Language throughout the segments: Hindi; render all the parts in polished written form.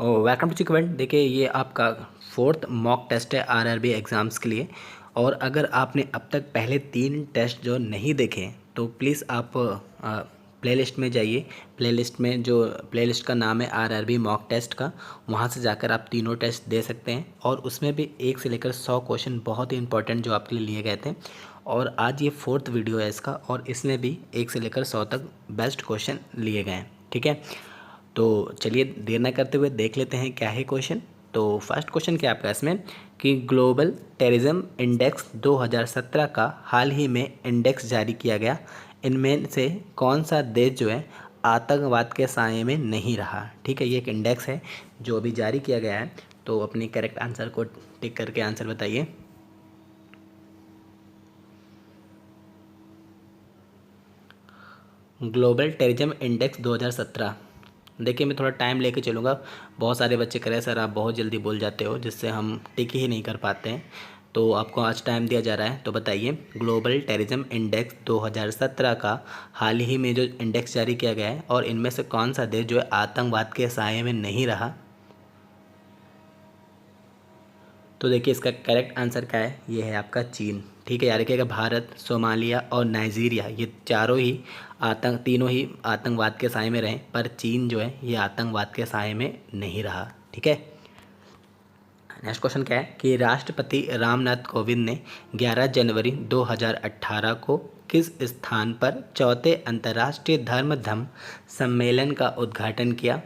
Welcome to चिकवेंट। देखिए ये आपका फोर्थ मॉक टेस्ट है आरआरबी एग्ज़ाम्स के लिए। और अगर आपने अब तक पहले 3 टेस्ट जो नहीं देखे तो प्लीज़ आप प्लेलिस्ट में जाइए। प्लेलिस्ट में जो प्लेलिस्ट का नाम है आरआरबी मॉक टेस्ट का, वहाँ से जाकर आप तीनों टेस्ट दे सकते हैं। और उसमें भी 1 से लेकर 100 क्वेश्चन बहुत ही इंपॉर्टेंट जो आपके लिए लिए गए थे। और आज ये फोर्थ वीडियो है इसका, और इसमें भी 1 से लेकर 100 तक बेस्ट क्वेश्चन लिए गए हैं। ठीक है, तो चलिए देर न करते हुए देख लेते हैं क्या है क्वेश्चन। तो फर्स्ट क्वेश्चन क्या है आपका इसमें कि ग्लोबल टेररिज्म इंडेक्स 2017 का हाल ही में इंडेक्स जारी किया गया। इनमें से कौन सा देश जो है आतंकवाद के साए में नहीं रहा। ठीक है, ये एक इंडेक्स है जो अभी जारी किया गया है। तो अपनी करेक्ट आंसर को टिक करके आंसर बताइए। Global terrorism index 2017। देखिए मैं थोड़ा टाइम लेके चलूँगा। बहुत सारे बच्चे कह रहे हैं सर आप बहुत जल्दी बोल जाते हो, जिससे हम टिक ही नहीं कर पाते हैं। तो आपको आज टाइम दिया जा रहा है, तो बताइए ग्लोबल टेररिज्म इंडेक्स 2017 का हाल ही में जो इंडेक्स जारी किया गया है, और इनमें से कौन सा देश जो है आतंकवाद के साए में नहीं रहा। तो देखिए इसका करेक्ट आंसर क्या है, ये है आपका चीन। ठीक है, याद रखिएगा भारत, सोमालिया और नाइजीरिया ये तीनों ही आतंकवाद के साए में रहे, पर चीन जो है ये आतंकवाद के साए में नहीं रहा। ठीक है, नेक्स्ट क्वेश्चन क्या है कि राष्ट्रपति रामनाथ कोविंद ने 11 जनवरी 2018 को किस स्थान पर चौथे अंतर्राष्ट्रीय धर्म सम्मेलन का उद्घाटन किया।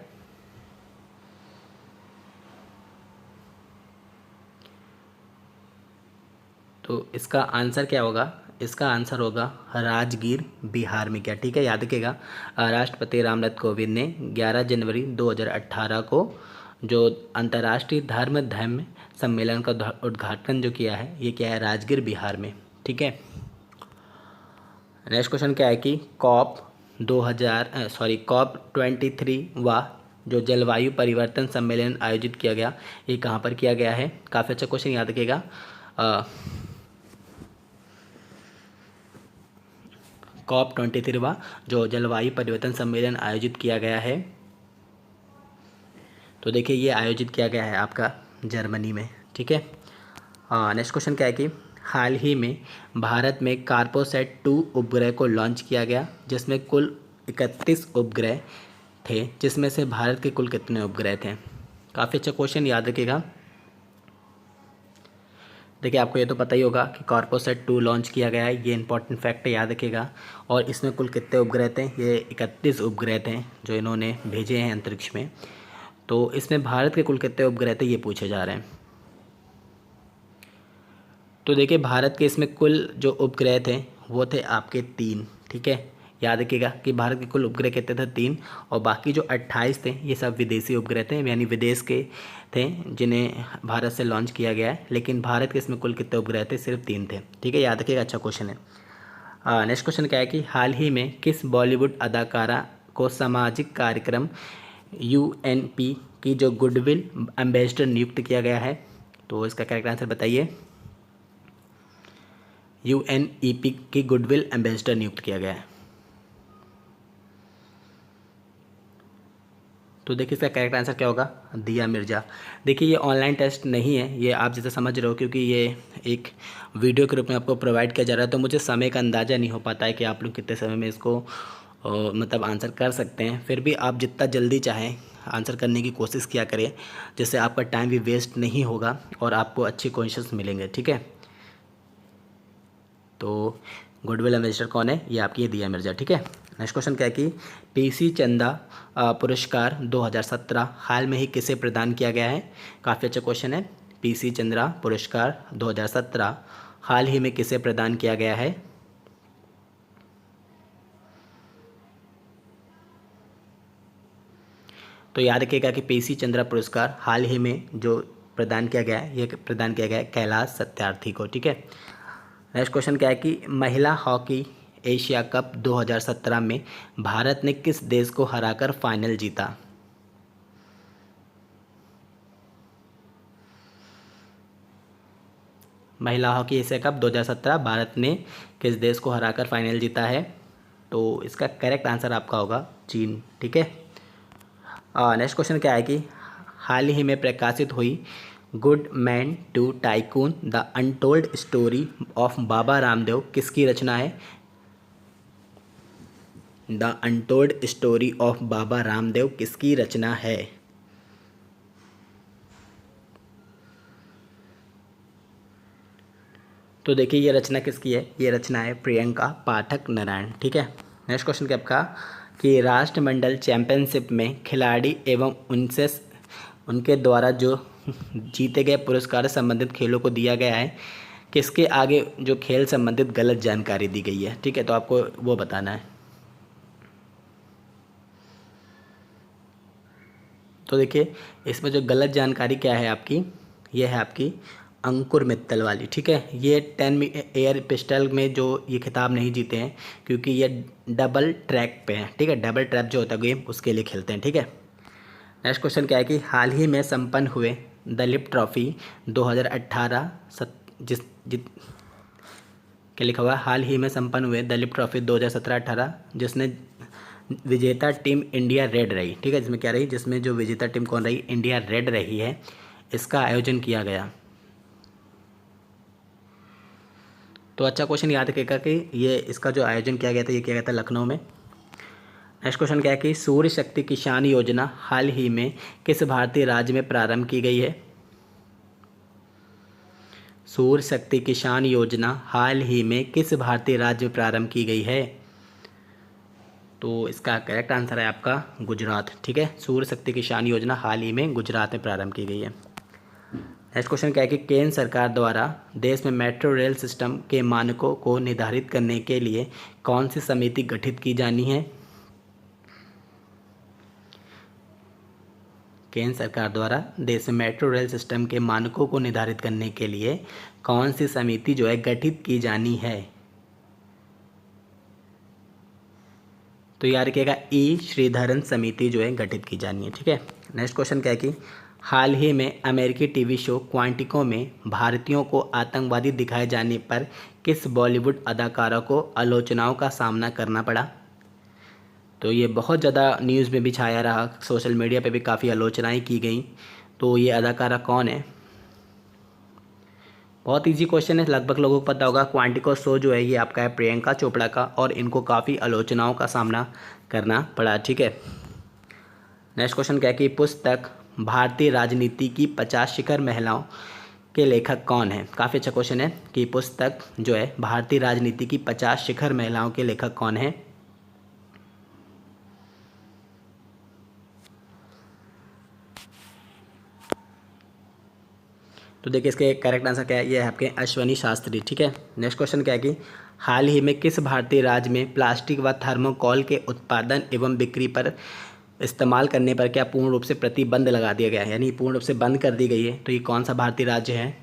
तो इसका आंसर क्या होगा, इसका आंसर होगा राजगीर बिहार में। क्या ठीक है, याद रखिएगा राष्ट्रपति रामनाथ कोविंद ने 11 जनवरी 2018 को जो अंतर्राष्ट्रीय धर्म सम्मेलन का उद्घाटन जो किया है, ये क्या है राजगीर बिहार में। ठीक है, नेक्स्ट क्वेश्चन क्या है कि COP 23 वाह जो जलवायु परिवर्तन सम्मेलन आयोजित किया गया, ये कहाँ पर किया गया है। काफ़ी अच्छा क्वेश्चन, याद रखिएगा COP 23 जो जलवायु परिवर्तन सम्मेलन आयोजित किया गया है। तो देखिए ये आयोजित किया गया है आपका जर्मनी में। ठीक है, नेक्स्ट क्वेश्चन क्या है कि हाल ही में भारत में कार्पोसैट 2 उपग्रह को लॉन्च किया गया, जिसमें कुल 31 उपग्रह थे, जिसमें से भारत के कुल कितने उपग्रह थे। काफ़ी अच्छा क्वेश्चन, याद रखिएगा। देखिए आपको ये तो पता ही होगा कि कार्पोसैट 2 लॉन्च किया गया है, ये इंपॉर्टेंट फैक्ट है, याद रखिएगा। और इसमें कुल कितने उपग्रह थे, ये 31 उपग्रह थे जो इन्होंने भेजे हैं अंतरिक्ष में। तो इसमें भारत के कुल कितने उपग्रह थे ये पूछे जा रहे हैं। तो देखिए भारत के इसमें कुल जो उपग्रह थे वो थे आपके 3। ठीक है, याद रखिएगा कि भारत के कुल उपग्रह कितने थे 3, और बाकी जो 28 थे ये सब विदेशी उपग्रह थे, यानी विदेश के थे जिन्हें भारत से लॉन्च किया गया है। लेकिन भारत के इसमें कुल कितने उपग्रह थे, सिर्फ 3 थे। ठीक है, याद रखिएगा, अच्छा क्वेश्चन है। नेक्स्ट क्वेश्चन क्या है कि हाल ही में किस बॉलीवुड अदाकारा को सामाजिक कार्यक्रम UNP की जो गुडविल एम्बेसडर नियुक्त किया गया है। तो इसका करेक्ट आंसर बताइए। UNEP की गुडविल एम्बेसडर नियुक्त किया गया है। तो देखिए इसका करेक्ट आंसर क्या होगा, दिया मिर्जा। देखिए ये ऑनलाइन टेस्ट नहीं है, ये आप जैसे समझ रहे हो, क्योंकि ये एक वीडियो के रूप में आपको प्रोवाइड किया जा रहा है। तो मुझे समय का अंदाज़ा नहीं हो पाता है कि आप लोग कितने समय में इसको मतलब आंसर कर सकते हैं। फिर भी आप जितना जल्दी चाहें आंसर करने की कोशिश किया करें, जिससे आपका टाइम भी वेस्ट नहीं होगा और आपको अच्छे क्वेश्चंस मिलेंगे। ठीक है, तो गुडविल एम्बेसडर कौन है, ये आपकी दिया मिर्जा। ठीक है, नेक्स्ट क्वेश्चन क्या है कि PC चंदा पुरस्कार 2017 हाल में ही किसे प्रदान किया गया है। काफ़ी अच्छा क्वेश्चन है। PC चंद्रा पुरस्कार 2017 हाल ही में किसे प्रदान किया गया है। तो याद रखिएगा कि PC चंद्रा पुरस्कार हाल ही में जो प्रदान किया गया है, ये प्रदान किया गया है कैलाश सत्यार्थी को। ठीक है, नेक्स्ट क्वेश्चन क्या है कि महिला हॉकी एशिया कप 2017 में भारत ने किस देश को हराकर फाइनल जीता। महिला हॉकी एशिया कप 2017 भारत ने किस देश को हराकर फाइनल जीता है। तो इसका करेक्ट आंसर आपका होगा चीन। ठीक है, नेक्स्ट क्वेश्चन क्या है कि हाल ही में प्रकाशित हुई good man to tycoon the untold story of Baba Ramdev किसकी रचना है? The untold story of Baba Ramdev किसकी रचना है? तो देखिए ये रचना किसकी है? ये रचना है प्रियंका पाठक नारायण। ठीक है। नेक्स्ट क्वेश्चन क्या आपका कि राष्ट्रमंडल चैंपियनशिप में खिलाड़ी एवं उनसे उनके द्वारा जो जीते गए पुरस्कार संबंधित खेलों को दिया गया है, किसके आगे जो खेल संबंधित गलत जानकारी दी गई है। ठीक है, तो आपको वो बताना है। तो देखिए इसमें जो गलत जानकारी क्या है आपकी, ये है आपकी अंकुर मित्तल वाली। ठीक है, ये 10 एयर पिस्टल में जो ये खिताब नहीं जीते हैं क्योंकि ये डबल ट्रैक पे हैं। ठीक है, डबल ट्रैप जो होता है गेम उसके लिए खेलते हैं। ठीक है। नेक्स्ट क्वेश्चन क्या है कि हाल ही में संपन्न हुए दलीप ट्रॉफी 2018 जिस क्या लिखा हुआ है? हाल ही में संपन्न हुए दलीप ट्रॉफी 2017-18 जिसने विजेता टीम इंडिया रेड रही। ठीक है, जिसमें क्या रही? जिसमें जो विजेता टीम कौन रही? इंडिया रेड रही है। इसका आयोजन किया गया। तो अच्छा क्वेश्चन याद रखिएगा कि ये इसका जो आयोजन किया गया था, ये किया गया था लखनऊ में। नेक्स्ट क्वेश्चन क्या है कि सूर्य शक्ति किसान योजना हाल ही में किस भारतीय राज्य में प्रारंभ की गई है? सूर्य शक्ति किसान योजना हाल ही में किस भारतीय राज्य में प्रारंभ की गई है? तो इसका करेक्ट आंसर है आपका गुजरात। ठीक है, सूर्य शक्ति किसान योजना हाल ही में गुजरात में प्रारंभ की गई है। नेक्स्ट क्वेश्चन क्या है कि केंद्र सरकार द्वारा देश में मेट्रो रेल सिस्टम के मानकों को निर्धारित करने के लिए कौन सी समिति गठित की जानी है? केंद्र सरकार द्वारा देश में मेट्रो रेल सिस्टम के मानकों को निर्धारित करने के लिए कौन सी समिति जो है गठित की जानी है? तो याद रखिएगा ई श्रीधरन समिति जो है गठित की जानी है। ठीक है। नेक्स्ट क्वेश्चन क्या है कि हाल ही में अमेरिकी टीवी शो क्वांटिको में भारतीयों को आतंकवादी दिखाए जाने पर किस बॉलीवुड अदाकारा को आलोचनाओं का सामना करना पड़ा? तो ये बहुत ज़्यादा न्यूज़ में भी छाया रहा, सोशल मीडिया पे भी काफ़ी आलोचनाएं की गई। तो ये अदाकारा कौन है? बहुत इजी क्वेश्चन है, लगभग लोगों को पता होगा। क्वांटिको शो जो है ये आपका है प्रियंका चोपड़ा का, और इनको काफ़ी आलोचनाओं का सामना करना पड़ा। ठीक है। नेक्स्ट क्वेश्चन क्या है कि पुस्तक भारतीय राजनीति की 50 शिखर महिलाओं के लेखक कौन है? काफ़ी अच्छा क्वेश्चन है कि पुस्तक जो है भारतीय राजनीति की 50 शिखर महिलाओं के लेखक कौन है? तो देखिए इसके करेक्ट आंसर क्या है? ये है आपके अश्वनी शास्त्री। ठीक है। नेक्स्ट क्वेश्चन क्या है कि हाल ही में किस भारतीय राज्य में प्लास्टिक व थर्मोकोल के उत्पादन एवं बिक्री पर इस्तेमाल करने पर क्या पूर्ण रूप से प्रतिबंध लगा दिया गया है, यानी पूर्ण रूप से बंद कर दी गई है? तो ये कौन सा भारतीय राज्य है?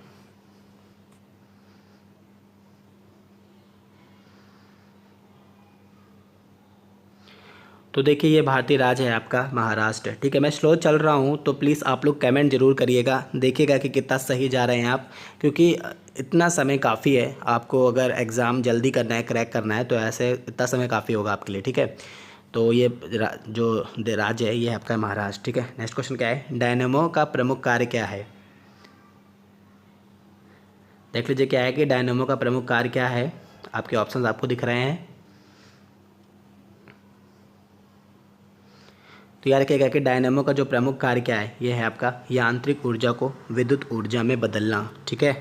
तो देखिए ये भारतीय राज्य है आपका महाराष्ट्र। ठीक है, मैं स्लो चल रहा हूँ तो प्लीज़ आप लोग कमेंट जरूर करिएगा, देखिएगा कि कितना सही जा रहे हैं आप, क्योंकि इतना समय काफ़ी है आपको। अगर एग्ज़ाम जल्दी करना है, क्रैक करना है, तो ऐसे इतना समय काफ़ी होगा आपके लिए। ठीक है, तो ये जो राज्य है ये है आपका महाराष्ट्र। ठीक है। नेक्स्ट क्वेश्चन क्या है? डायनेमो का प्रमुख कार्य क्या है? देख लीजिए क्या है कि डायनेमो का प्रमुख कार्य क्या है। आपके ऑप्शंस आपको दिख रहे हैं। तो याद रखिएगा कि डायनेमो का जो प्रमुख कार्य क्या है, ये है आपका यांत्रिक ऊर्जा को विद्युत ऊर्जा में बदलना। ठीक है।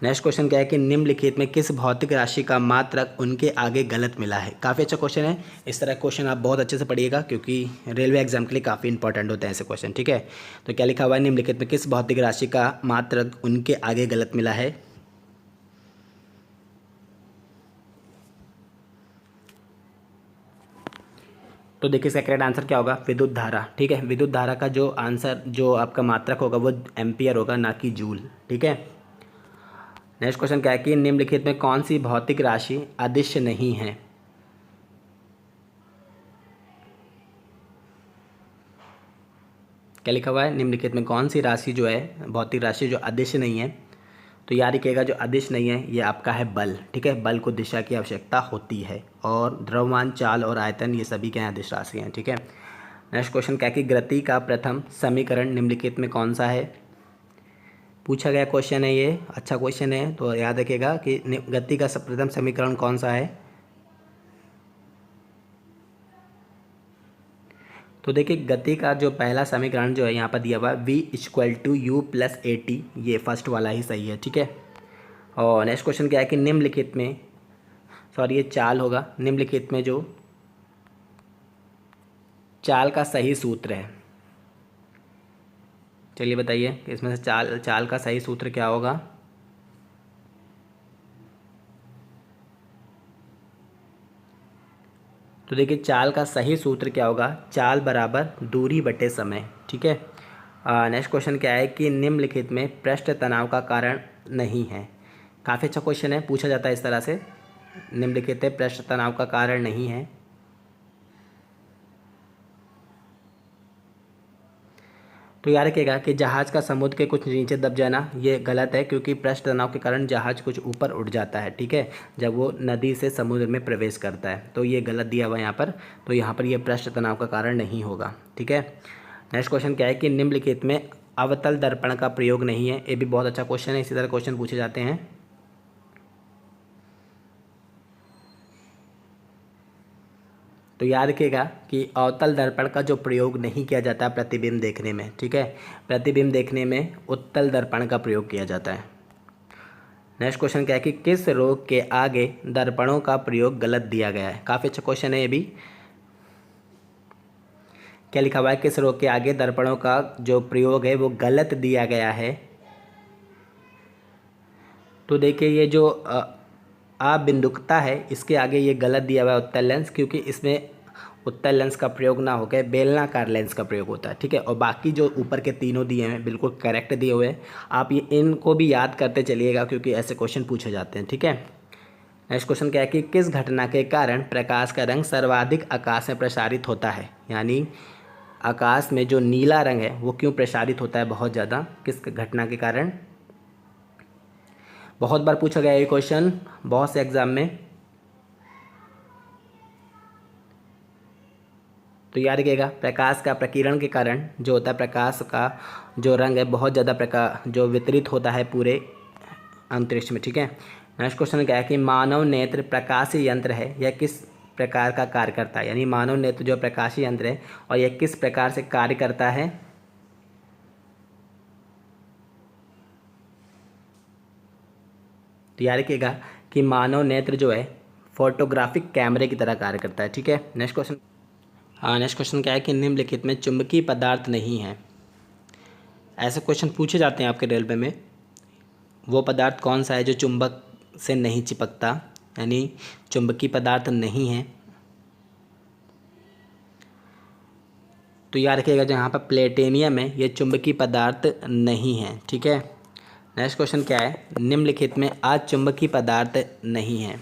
नेक्स्ट क्वेश्चन क्या है कि निम्नलिखित में किस भौतिक राशि का मात्रक उनके आगे गलत मिला है? काफ़ी अच्छा क्वेश्चन है। इस तरह क्वेश्चन आप बहुत अच्छे से पढ़िएगा क्योंकि रेलवे एग्जाम के लिए काफ़ी इंपॉर्टेंट होते हैं ऐसे क्वेश्चन। ठीक है। तो क्या लिखा हुआ है? निम्नलिखित में किस भौतिक राशि का मात्रक उनके आगे गलत मिला है? तो देखिए इसका करेक्ट आंसर क्या होगा? विद्युत धारा। ठीक है, विद्युत धारा का जो आंसर जो आपका मात्रक होगा वो एम्पियर होगा, ना कि जूल। ठीक है। नेक्स्ट क्वेश्चन क्या है कि निम्नलिखित में कौन सी भौतिक राशि अदिश नहीं है? क्या लिखा हुआ है? निम्नलिखित में कौन सी राशि जो है भौतिक राशि जो अदिश नहीं है? तो याद रखिएगा जो अदिश नहीं है ये आपका है बल। ठीक है, बल को दिशा की आवश्यकता होती है, और द्रव्यमान, चाल और आयतन ये सभी क्या हैं? अदिश राशि हैं। ठीक है। नेक्स्ट क्वेश्चन क्या है कि गति का प्रथम समीकरण निम्नलिखित में कौन सा है। पूछा गया क्वेश्चन है, ये अच्छा क्वेश्चन है, तो याद रखिएगा कि गति का प्रथम समीकरण कौन सा है। तो देखिए गति का जो पहला समीकरण जो है यहाँ पर दिया हुआ है v=u+at, ये फर्स्ट वाला ही सही है, ठीक है। और नेक्स्ट क्वेश्चन क्या है कि निम्नलिखित में, सॉरी ये चाल होगा, निम्नलिखित में जो चाल का सही सूत्र है, चलिए बताइए कि इसमें से चाल का सही सूत्र क्या होगा। तो देखिए चाल का सही सूत्र क्या होगा, चाल बराबर दूरी बटे समय, ठीक है। नेक्स्ट क्वेश्चन क्या है कि निम्नलिखित में पृष्ठ तनाव का कारण नहीं है। काफ़ी अच्छा क्वेश्चन है, पूछा जाता है इस तरह से, निम्नलिखित में पृष्ठ तनाव का कारण नहीं है। तो याद रखिएगा कि जहाज़ का समुद्र के कुछ नीचे दब जाना ये गलत है, क्योंकि पृष्ठ तनाव के कारण जहाज़ कुछ ऊपर उठ जाता है, ठीक है, जब वो नदी से समुद्र में प्रवेश करता है। तो ये गलत दिया हुआ है यहाँ पर, तो यहाँ पर ये पृष्ठ तनाव का कारण नहीं होगा, ठीक है। नेक्स्ट क्वेश्चन क्या है कि निम्नलिखित में अवतल दर्पण का प्रयोग नहीं है। ये भी बहुत अच्छा क्वेश्चन है, इसी तरह क्वेश्चन पूछे जाते हैं। तो याद रखिएगा कि अवतल दर्पण का जो प्रयोग नहीं किया जाता प्रतिबिंब देखने में, ठीक है, प्रतिबिंब देखने में उत्तल दर्पण का प्रयोग किया जाता है। नेक्स्ट क्वेश्चन क्या है कि किस रोग के आगे दर्पणों का प्रयोग गलत दिया गया है। काफ़ी अच्छा क्वेश्चन है ये भी। क्या लिखा हुआ है, किस रोग के आगे दर्पणों का जो प्रयोग है वो गलत दिया गया है। तो देखिए ये जो अबिंदुकता है इसके आगे ये गलत दिया हुआ है उत्तल लेंस, क्योंकि इसमें उत्तल लेंस का प्रयोग ना होकर बेलनाकार लेंस का प्रयोग होता है, ठीक है। और बाकी जो ऊपर के तीनों दिए हैं बिल्कुल करेक्ट दिए हुए हैं, आप ये इनको भी याद करते चलिएगा क्योंकि ऐसे क्वेश्चन पूछे जाते हैं, ठीक है। नेक्स्ट क्वेश्चन क्या है कि किस घटना के कारण प्रकाश का रंग सर्वाधिक आकाश में प्रसारित होता है। यानी आकाश में जो नीला रंग है वो क्यों प्रसारित होता है बहुत ज़्यादा, किस घटना के कारण। बहुत बार पूछा गया ये क्वेश्चन बहुत से एग्जाम में। तो याद रखिएगा प्रकाश का प्रकीर्ण के कारण जो होता है, प्रकाश का जो रंग है बहुत ज़्यादा प्रकाश जो वितरित होता है पूरे अंतरिक्ष में, ठीक है। नेक्स्ट क्वेश्चन क्या है कि मानव नेत्र प्रकाशीय यंत्र है, यह किस प्रकार का कार्य करता है। यानी मानव नेत्र जो प्रकाशीय यंत्र है और यह किस प्रकार से कार्य करता है। तो याद रखिएगा कि मानव नेत्र जो है फोटोग्राफिक कैमरे की तरह कार्य करता है, ठीक है। नेक्स्ट क्वेश्चन, नेक्स्ट क्वेश्चन क्या है कि निम्नलिखित में चुंबकीय पदार्थ नहीं है। ऐसे क्वेश्चन पूछे जाते हैं आपके रेलवे में, वो पदार्थ कौन सा है जो चुंबक से नहीं चिपकता, यानी चुंबकीय पदार्थ नहीं है। तो याद रखिएगा जहाँ पर प्लेटिनियम है ये चुंबकीय पदार्थ नहीं है, ठीक है। नेक्स्ट क्वेश्चन क्या है, निम्नलिखित में अचुंबकीय पदार्थ नहीं है।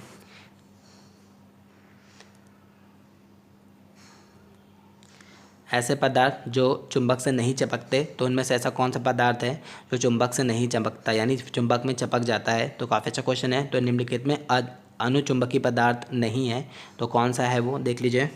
ऐसे पदार्थ जो चुंबक से नहीं चिपकते, तो उनमें से ऐसा कौन सा पदार्थ है जो चुंबक से नहीं चिपकता, यानी चुंबक में चिपक जाता है। तो काफ़ी अच्छा क्वेश्चन है। तो निम्नलिखित में अनुचुंबकीय पदार्थ नहीं है, तो कौन सा है वो देख लीजिए।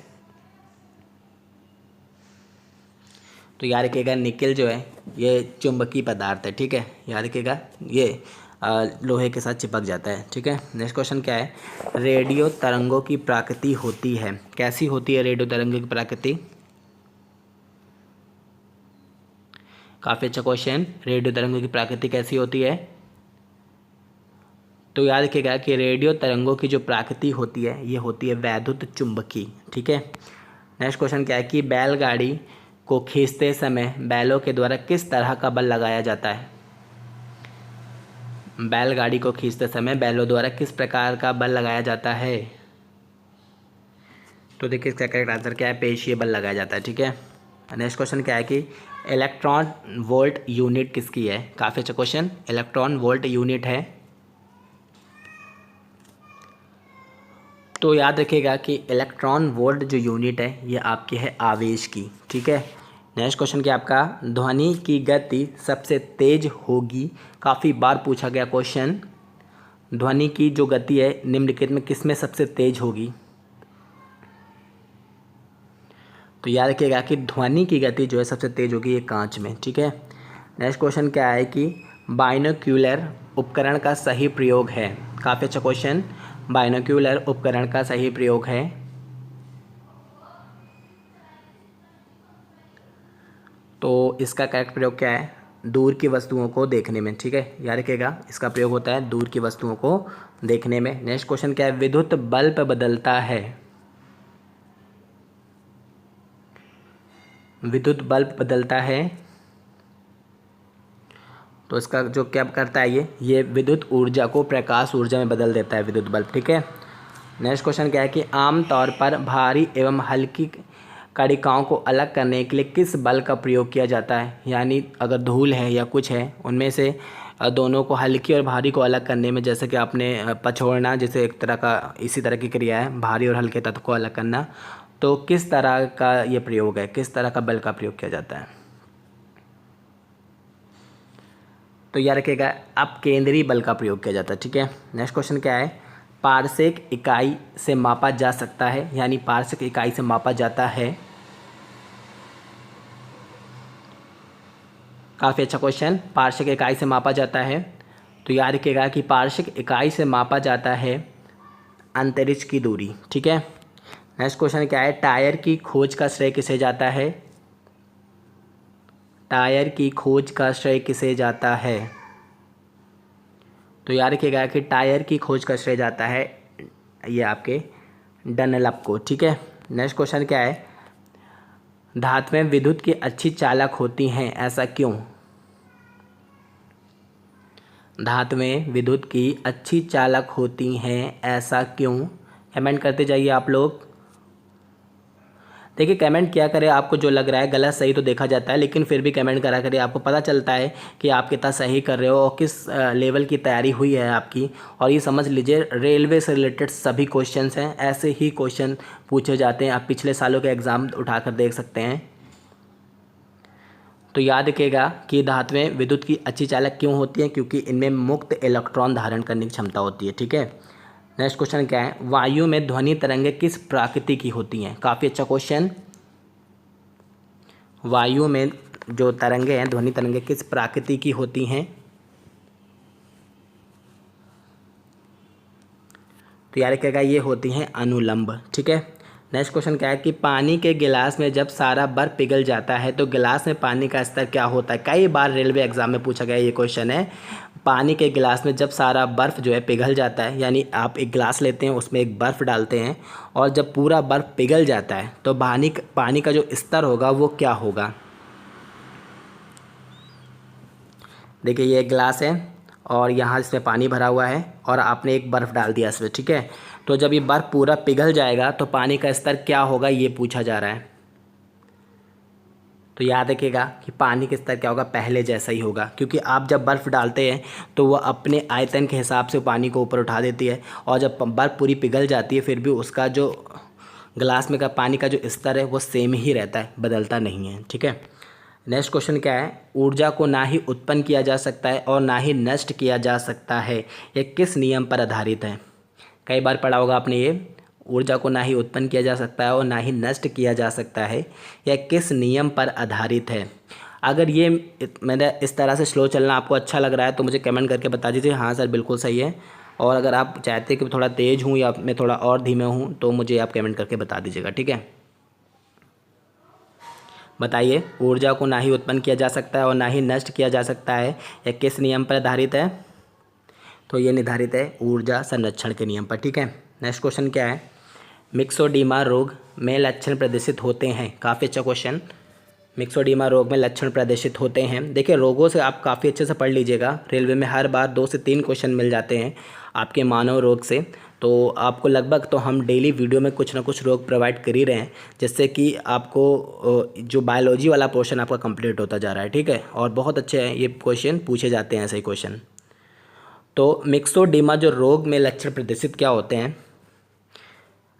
तो याद रखिएगा निकेल जो है ये चुंबकीय पदार्थ है, ठीक है। याद रखिएगा ये लोहे के साथ चिपक जाता है, ठीक है। नेक्स्ट क्वेश्चन क्या है, रेडियो तरंगों की प्रकृति होती है, कैसी होती है रेडियो तरंगों की प्रकृति। काफ़ी अच्छा क्वेश्चन, रेडियो तरंगों की प्रकृति कैसी होती है। तो याद रखिएगा कि रेडियो तरंगों की जो प्रकृति होती है ये होती है वैद्युत चुंबकीय, ठीक है। नेक्स्ट क्वेश्चन क्या है कि बैलगाड़ी को खींचते समय बैलों के द्वारा किस तरह का बल लगाया जाता है। बैलगाड़ी को खींचते समय बैलों द्वारा किस प्रकार का बल लगाया जाता है। तो देखिए इसका करेक्ट आंसर क्या है, पेशीय बल लगाया जाता है, ठीक है। नेक्स्ट क्वेश्चन क्या है कि इलेक्ट्रॉन वोल्ट यूनिट किसकी है। काफ़ी अच्छा क्वेश्चन, इलेक्ट्रॉन वोल्ट यूनिट है। तो याद रखिएगा कि इलेक्ट्रॉन वोल्ट जो यूनिट है ये आपकी है आवेश की, ठीक है। नेक्स्ट क्वेश्चन क्या आपका, ध्वनि की गति सबसे तेज होगी। काफ़ी बार पूछा गया क्वेश्चन, ध्वनि की जो गति है निम्नलिखित में किस में सबसे तेज होगी। तो याद रखिएगा कि ध्वनि की गति जो है सबसे तेज़ होगी ये कांच में, ठीक है। नेक्स्ट क्वेश्चन क्या है कि बाइनोक्यूलर उपकरण का सही प्रयोग है। काफ़ी अच्छा क्वेश्चन। बाइनोक्यूलर उपकरण का सही प्रयोग है, तो इसका करेक्ट प्रयोग क्या है? दूर की वस्तुओं को देखने में, ठीक है। याद रखिएगा इसका प्रयोग होता है दूर की वस्तुओं को देखने में। नेक्स्ट क्वेश्चन क्या है? विद्युत बल्ब बदलता है। विद्युत बल्ब बदलता है, तो इसका जो क्या करता है ये विद्युत ऊर्जा को प्रकाश ऊर्जा में बदल देता है विद्युत बल्ब, ठीक है। नेक्स्ट क्वेश्चन क्या है कि आमतौर पर भारी एवं हल्की कणिकाओं को अलग करने के लिए किस बल का प्रयोग किया जाता है? यानी अगर धूल है या कुछ है उनमें से दोनों को, हल्की और भारी को अलग करने में, जैसे कि आपने पछोड़ना, जैसे एक तरह का इसी तरह की क्रिया है, भारी और हल्के तत्व को अलग करना, तो किस तरह का ये प्रयोग है, किस तरह का बल का प्रयोग किया जाता है? तो याद रखिएगा अब केंद्रीय बल का प्रयोग किया जाता है, ठीक है। नेक्स्ट क्वेश्चन क्या है? पारसेक इकाई से मापा जा सकता है, यानी पारसेक इकाई से मापा जाता है। काफ़ी अच्छा क्वेश्चन। पारसेक इकाई से मापा जाता है, तो याद रखिएगा कि पारसेक इकाई से मापा जाता है अंतरिक्ष की दूरी, ठीक है। नेक्स्ट क्वेश्चन क्या है? टायर की खोज का श्रेय किसे जाता है? टायर की खोज का श्रेय किसे जाता है? तो याद रखिएगा कि टायर की खोज का श्रेय जाता है ये आपके डनलप को, ठीक है। नेक्स्ट क्वेश्चन क्या है? धातुएं विद्युत की अच्छी चालक होती हैं, ऐसा क्यों? धातुएं विद्युत की अच्छी चालक होती हैं, ऐसा क्यों? कमेंट करते जाइए आप लोग। देखिए कमेंट क्या करें, आपको जो लग रहा है गलत सही तो देखा जाता है, लेकिन फिर भी कमेंट करा करिए, आपको पता चलता है कि आप कितना सही कर रहे हो और किस लेवल की तैयारी हुई है आपकी। और ये समझ लीजिए रेलवे से रिलेटेड सभी क्वेश्चंस हैं, ऐसे ही क्वेश्चन पूछे जाते हैं, आप पिछले सालों के एग्ज़ाम उठाकर देख सकते हैं। तो याद रखिएगा कि धातुएं विद्युत की अच्छी चालक क्यों होती हैं? क्योंकि इनमें मुक्त इलेक्ट्रॉन धारण करने की क्षमता होती है, ठीक है। नेक्स्ट क्वेश्चन क्या है? वायु में ध्वनि तरंगें किस प्रकृति की होती हैं? काफ़ी अच्छा क्वेश्चन। वायु में जो तरंगें हैं, ध्वनि तरंगें किस प्रकृति की होती हैं? तो याद रखिएगा ये होती हैं अनुलंब, ठीक है। नेक्स्ट क्वेश्चन क्या है कि पानी के गिलास में जब सारा बर्फ पिघल जाता है तो गिलास में पानी का स्तर क्या होता है? कई बार रेलवे एग्जाम में पूछा गया ये क्वेश्चन है। पानी के गिलास में जब सारा बर्फ़ जो है पिघल जाता है, यानी आप एक गिलास लेते हैं उसमें एक बर्फ़ डालते हैं और जब पूरा बर्फ़ पिघल जाता है तो पानी का जो स्तर होगा वो क्या होगा? देखिए ये एक गिलास है और यहाँ इसमें पानी भरा हुआ है और आपने एक बर्फ़ डाल दिया इसमें, ठीक है। तो जब ये बर्फ़ पूरा पिघल जाएगा तो पानी का स्तर क्या होगा ये पूछा जा रहा है। तो याद रखिएगा कि पानी का स्तर क्या होगा? पहले जैसा ही होगा, क्योंकि आप जब बर्फ़ डालते हैं तो वह अपने आयतन के हिसाब से पानी को ऊपर उठा देती है और जब बर्फ़ पूरी पिघल जाती है फिर भी उसका जो गिलास में का पानी का जो स्तर है वो सेम ही रहता है, बदलता नहीं है, ठीक है। नेक्स्ट क्वेश्चन क्या है? ऊर्जा को ना ही उत्पन्न किया जा सकता है और ना ही नष्ट किया जा सकता है, ये किस नियम पर आधारित है? कई बार पढ़ा होगा आपने ये। ऊर्जा को ना ही उत्पन्न किया जा सकता है और ना ही नष्ट किया जा सकता है, यह किस नियम पर आधारित है? अगर ये मैंने इस तरह से स्लो चलना आपको अच्छा लग रहा है तो मुझे कमेंट करके बता दीजिए हाँ सर बिल्कुल सही है। और अगर आप चाहते हैं कि थोड़ा तेज़ हूँ या मैं थोड़ा और धीमे हूँ तो मुझे आप कमेंट करके बता दीजिएगा, ठीक है। बताइए ऊर्जा को ना ही उत्पन्न किया जा सकता है और ना ही नष्ट किया जा सकता है, यह किस नियम पर आधारित है? तो ये निर्धारित है ऊर्जा संरक्षण के नियम पर, ठीक है। नेक्स्ट क्वेश्चन क्या है? मिक्सोडीमा रोग में लक्षण प्रदर्शित होते हैं। काफ़ी अच्छा क्वेश्चन। मिक्सोडीमा रोग में लक्षण प्रदर्शित होते हैं। देखिए रोगों से आप काफ़ी अच्छे से पढ़ लीजिएगा, रेलवे में हर बार 2 से 3 क्वेश्चन मिल जाते हैं आपके मानव रोग से, तो आपको लगभग तो हम डेली वीडियो में कुछ ना कुछ रोग प्रोवाइड कर ही रहे हैं, जिससे कि आपको जो बायोलॉजी वाला पोर्शन आपका कंप्लीट होता जा रहा है, ठीक है। और बहुत अच्छे हैं ये क्वेश्चन पूछे जाते हैं, ऐसे ही क्वेश्चन। तो मिक्सोडीमा जो रोग में लक्षण प्रदर्शित क्या होते हैं?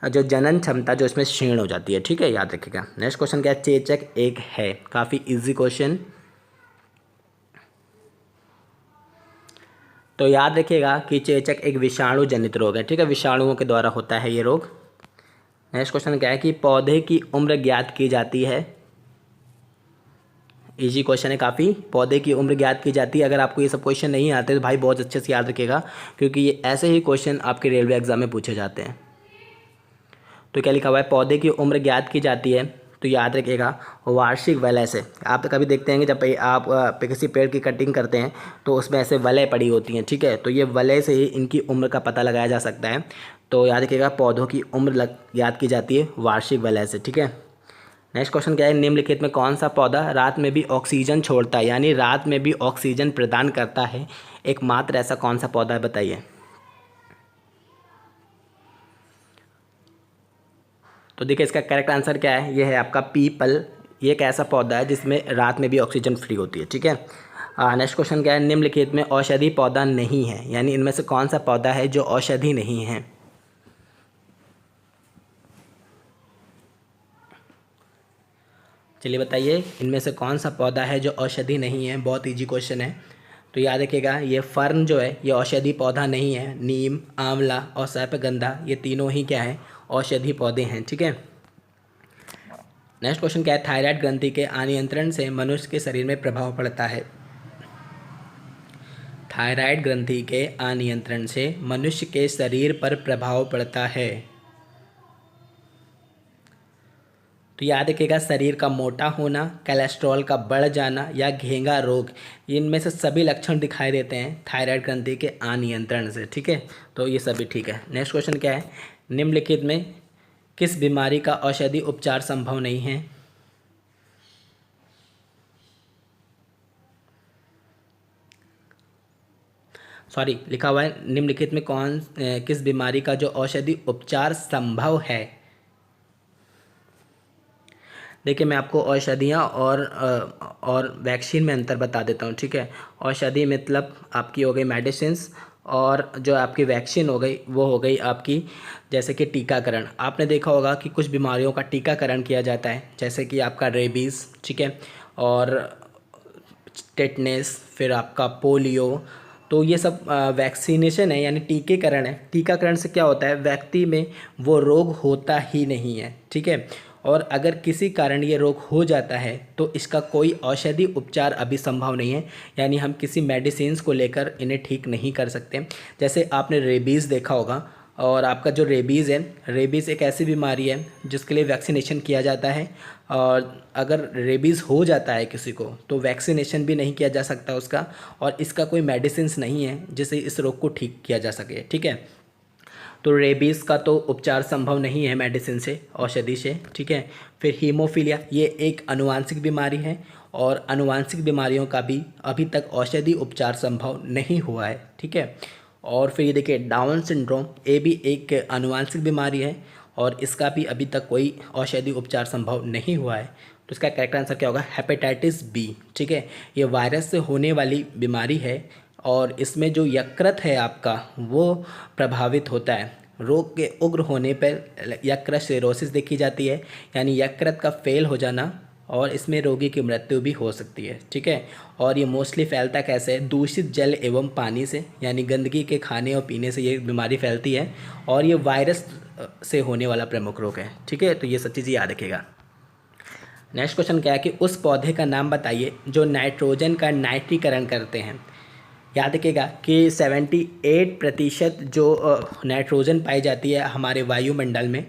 जो जनन क्षमता जो इसमें क्षीण हो जाती है, ठीक है, याद रखिएगा। नेक्स्ट क्वेश्चन क्या है? चेचक एक है। काफ़ी इजी क्वेश्चन। तो याद रखिएगा कि चेचक एक विषाणु जनित रोग है, ठीक है, विषाणुओं के द्वारा होता है ये रोग। नेक्स्ट क्वेश्चन क्या है कि पौधे की उम्र ज्ञात की जाती है। इजी क्वेश्चन है काफ़ी। पौधे की उम्र ज्ञात की जाती है। अगर आपको ये सब क्वेश्चन नहीं आते तो भाई बहुत अच्छे से याद रखिएगा, क्योंकि ये ऐसे ही क्वेश्चन आपके रेलवे एग्जाम में पूछे जाते हैं। तो क्या लिखा हुआ है, पौधे की उम्र ज्ञात की जाती है, तो याद रखिएगा वार्षिक वलय से। आप कभी देखते हैं कि जब आप किसी पेड़ की कटिंग करते हैं तो उसमें ऐसे वलय पड़ी होती हैं, ठीक है, तो ये वलय से ही इनकी उम्र का पता लगाया जा सकता है। तो याद रखिएगा पौधों की उम्र याद की जाती है वार्षिक वलय से, ठीक है। नेक्स्ट क्वेश्चन क्या है, निम्नलिखित में कौन सा पौधा रात में भी ऑक्सीजन छोड़ता है, यानी रात में भी ऑक्सीजन प्रदान करता है, एकमात्र ऐसा कौन सा पौधा है, बताइए। तो देखिए इसका करेक्ट आंसर क्या है, ये है आपका पीपल। ये एक ऐसा पौधा है जिसमें रात में भी ऑक्सीजन फ्री होती है, ठीक है। नेक्स्ट क्वेश्चन क्या है, निम्नलिखित में औषधि पौधा नहीं है, यानी इनमें से कौन सा पौधा है जो औषधि नहीं है। चलिए बताइए इनमें से कौन सा पौधा है जो औषधि नहीं है। बहुत इजी क्वेश्चन है। तो याद रखिएगा ये फर्न जो है ये औषधि पौधा नहीं है। नीम, आंवला और सर्पगंधा ये तीनों ही क्या है, औषधि पौधे हैं, ठीक है। नेक्स्ट क्वेश्चन क्या है, थायराइड ग्रंथि के अनियंत्रण से मनुष्य के शरीर में प्रभाव पड़ता है। थायराइड ग्रंथि के अनियंत्रण से मनुष्य के शरीर पर प्रभाव पड़ता है। तो याद रखिएगा शरीर का मोटा होना, कोलेस्ट्रॉल का बढ़ जाना या घेंगा रोग, इनमें से सभी लक्षण दिखाई देते हैं थायराइड ग्रंथि के अनियंत्रण से, ठीक है। तो ये सभी ठीक है। नेक्स्ट क्वेश्चन क्या है, निम्नलिखित में किस बीमारी का औषधि उपचार संभव नहीं है। सॉरी लिखा हुआ है निम्नलिखित में किस बीमारी का जो औषधि उपचार संभव है। देखिए मैं आपको औषधियाँ और वैक्सीन में अंतर बता देता हूँ, ठीक है। औषधि मतलब आपकी हो गई मेडिसिन्स, और जो आपकी वैक्सीन हो गई वो हो गई आपकी जैसे कि टीकाकरण। आपने देखा होगा कि कुछ बीमारियों का टीकाकरण किया जाता है, जैसे कि आपका रेबीज़, ठीक है, और टेटनेस, फिर आपका पोलियो। तो ये सब वैक्सीनेशन है, यानी टीकेकरण है। टीकाकरण से क्या होता है, व्यक्ति में वो रोग होता ही नहीं है, ठीक है। और अगर किसी कारण ये रोग हो जाता है तो इसका कोई औषधि उपचार अभी संभव नहीं है, यानी हम किसी मेडिसिन्स को लेकर इन्हें ठीक नहीं कर सकते। जैसे आपने रेबीज़ देखा होगा, और आपका जो रेबीज़ है, रेबीज़ एक ऐसी बीमारी है जिसके लिए वैक्सीनेशन किया जाता है, और अगर रेबीज़ हो जाता है किसी को तो वैक्सीनेशन भी नहीं किया जा सकता उसका, और इसका कोई मेडिसिन्स नहीं है जिससे इस रोग को ठीक किया जा सके, ठीक है। तो रेबीज़ का तो उपचार संभव नहीं है मेडिसिन से, औषधि से, ठीक है। फिर हीमोफीलिया, ये एक आनुवांशिक बीमारी है, और आनुवांशिक बीमारियों का भी अभी तक औषधि उपचार संभव नहीं हुआ है, ठीक है। और फिर ये देखिए डाउन सिंड्रोम, ये भी एक आनुवांशिक बीमारी है, और इसका भी अभी तक कोई औषधि उपचार संभव नहीं हुआ है। तो इसका करेक्ट आंसर क्या होगा, हेपेटाइटिस बी, ठीक है। ये वायरस से होने वाली बीमारी है, और इसमें जो यकृत है आपका वो प्रभावित होता है। रोग के उग्र होने पर यकृत सिरोसिस देखी जाती है, यानी यकृत का फेल हो जाना, और इसमें रोगी की मृत्यु भी हो सकती है, ठीक है। और ये मोस्टली फैलता कैसे है, दूषित जल एवं पानी से, यानी गंदगी के खाने और पीने से ये बीमारी फैलती है, और ये वायरस से होने वाला प्रमुख रोग है, ठीक है। तो ये सब चीज़ें याद रखिएगा। नेक्स्ट क्वेश्चन क्या है कि उस पौधे का नाम बताइए जो नाइट्रोजन का नाइट्रीकरण करते हैं। याद रखिएगा कि 78% जो नाइट्रोजन पाई जाती है हमारे वायुमंडल में,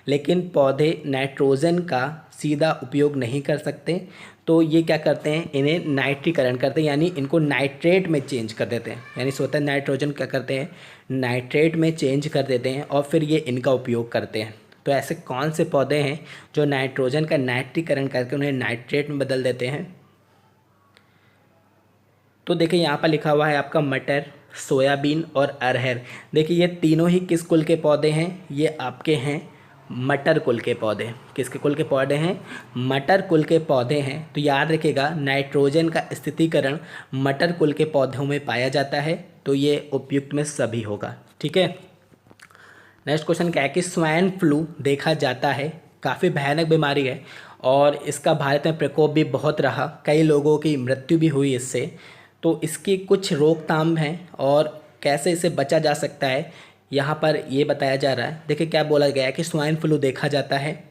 लेकिन पौधे नाइट्रोजन का सीधा उपयोग नहीं कर सकते। तो ये क्या करते हैं, इन्हें नाइट्रीकरण करते हैं, यानी इनको नाइट्रेट में चेंज कर देते हैं, यानी स्वतः नाइट्रोजन क्या करते हैं, नाइट्रेट में चेंज कर देते हैं, और फिर ये इनका उपयोग करते हैं। तो ऐसे कौन से पौधे हैं जो नाइट्रोजन का नाइट्रीकरण करके उन्हें नाइट्रेट में बदल देते हैं। तो देखिए यहाँ पर लिखा हुआ है आपका मटर, सोयाबीन और अरहर। देखिए ये तीनों ही किस कुल के पौधे हैं, ये आपके हैं मटर कुल के पौधे। किसके कुल के पौधे हैं, मटर कुल के पौधे हैं। तो याद रखिएगा नाइट्रोजन का स्थितीकरण मटर कुल के पौधों में पाया जाता है, तो ये उपयुक्त में सभी होगा, ठीक है। नेक्स्ट क्वेश्चन क्या है कि स्वाइन फ्लू देखा जाता है, काफ़ी भयानक बीमारी है, और इसका भारत में प्रकोप भी बहुत रहा, कई लोगों की मृत्यु भी हुई इससे। तो इसकी कुछ रोकथाम है और कैसे इसे बचा जा सकता है, यहाँ पर ये बताया जा रहा है, देखिए क्या बोला गया है कि स्वाइन फ्लू देखा जाता है।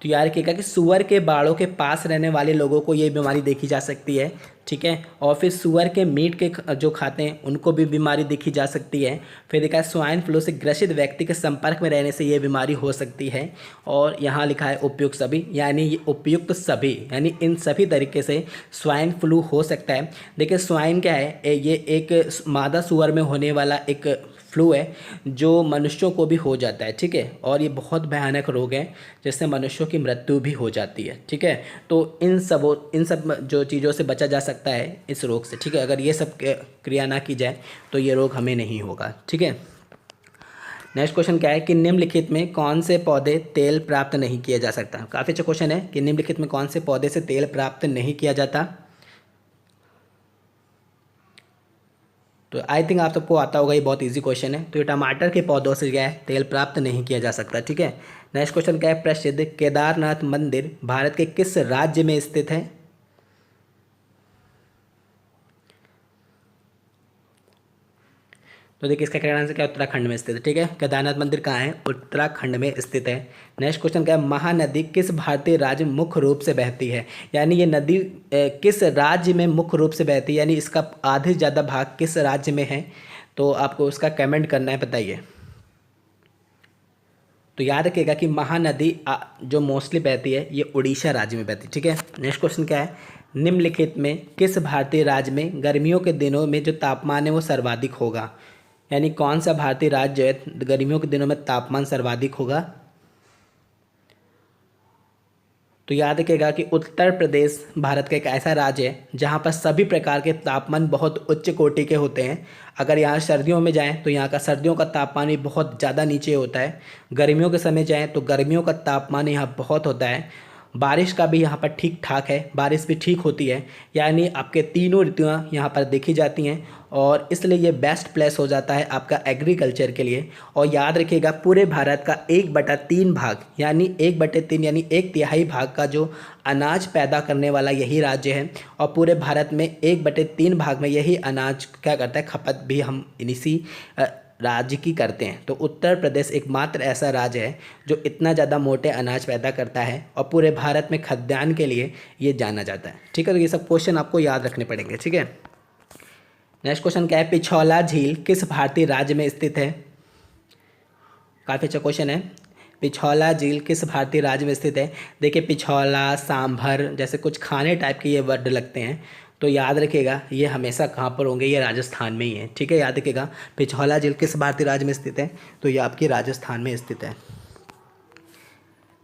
तो याद रखिएगा कि सुअर के बाड़ों के पास रहने वाले लोगों को ये बीमारी देखी जा सकती है, ठीक है। और फिर सुअर के मीट के जो खाते हैं उनको भी बीमारी देखी जा सकती है। फिर देखा है स्वाइन फ्लू से ग्रसित व्यक्ति के संपर्क में रहने से ये बीमारी हो सकती है। और यहाँ लिखा है उपयुक्त सभी, यानी ये उपयुक्त सभी यानी इन सभी तरीके से स्वाइन फ्लू हो सकता है। देखिए स्वाइन क्या है, ये एक मादा सुअर में होने वाला एक फ्लू है जो मनुष्यों को भी हो जाता है, ठीक है। और ये बहुत भयानक रोग है जिससे मनुष्यों की मृत्यु भी हो जाती है, ठीक है। तो इन सब जो चीज़ों से बचा जा सकता है इस रोग से, ठीक है। अगर ये सब क्रिया ना की जाए तो ये रोग हमें नहीं होगा, ठीक है। नेक्स्ट क्वेश्चन क्या है कि निम्नलिखित में कौन से पौधे तेल प्राप्त नहीं किया जा सकता। काफ़ी अच्छा क्वेश्चन है कि निम्नलिखित में कौन से पौधे से तेल प्राप्त नहीं किया जाता। तो आई थिंक आप सबको आता होगा, ये बहुत इजी क्वेश्चन है। तो ये टमाटर के पौधों से क्या है, तेल प्राप्त नहीं किया जा सकता, ठीक है। नेक्स्ट क्वेश्चन क्या है, प्रसिद्ध केदारनाथ मंदिर भारत के किस राज्य में स्थित है। तो देखिए इसका करेक्ट आंसर क्या है, उत्तराखंड में स्थित है, ठीक है। केदारनाथ मंदिर कहाँ है, उत्तराखंड में स्थित है। नेक्स्ट क्वेश्चन क्या है, महानदी किस भारतीय राज्य में मुख्य रूप से बहती है। यानी ये नदी किस राज्य में मुख्य रूप से बहती है, यानी इसका आधे से ज़्यादा भाग किस राज्य में है। तो आपको उसका कमेंट करना है, बताइए। तो याद रखिएगा कि महानदी जो मोस्टली बहती है ये उड़ीसा राज्य में बहती है, ठीक है। नेक्स्ट क्वेश्चन क्या है, निम्नलिखित में किस भारतीय राज्य में गर्मियों के दिनों में जो तापमान है वो सर्वाधिक होगा। यानी कौन सा भारतीय राज्य है गर्मियों के दिनों में तापमान सर्वाधिक होगा। तो याद रखिएगा कि उत्तर प्रदेश भारत का एक ऐसा राज्य है जहाँ पर सभी प्रकार के तापमान बहुत उच्च कोटि के होते हैं। अगर यहाँ सर्दियों में जाएं तो यहाँ का सर्दियों का तापमान भी बहुत ज़्यादा नीचे होता है। गर्मियों के समय जाएं तो गर्मियों का तापमान यहाँ बहुत होता है। बारिश का भी यहाँ पर ठीक ठाक है, बारिश भी ठीक होती है। यानी आपके तीनों ऋतुएँ यहाँ पर देखी जाती हैं और इसलिए ये बेस्ट प्लेस हो जाता है आपका एग्रीकल्चर के लिए। और याद रखिएगा पूरे भारत का 1/3 भाग यानी 1/3 यानी 1/3 भाग का जो अनाज पैदा करने वाला यही राज्य है। और पूरे भारत में 1/3 भाग में यही अनाज क्या करता है, खपत भी हम इसी राज्य की करते हैं। तो उत्तर प्रदेश एकमात्र ऐसा राज्य है जो इतना ज़्यादा मोटे अनाज पैदा करता है और पूरे भारत में खाद्यान्न के लिए ये जाना जाता है, ठीक है। तो ये सब क्वेश्चन आपको याद रखने पड़ेंगे, ठीक है। नेक्स्ट क्वेश्चन क्या है, पिछौला झील किस भारतीय राज्य में स्थित है। काफ़ी अच्छा क्वेश्चन है। पिछौला झील किस भारतीय राज्य में स्थित है। देखिए पिछौला, सांभर जैसे कुछ खाने टाइप के ये वर्ड लगते हैं। तो याद रखिएगा ये हमेशा कहाँ पर होंगे, ये राजस्थान में ही है, ठीक है। याद रखिएगा पिछौला झील किस भारतीय राज्य में स्थित है, तो ये आपकी राजस्थान में स्थित है।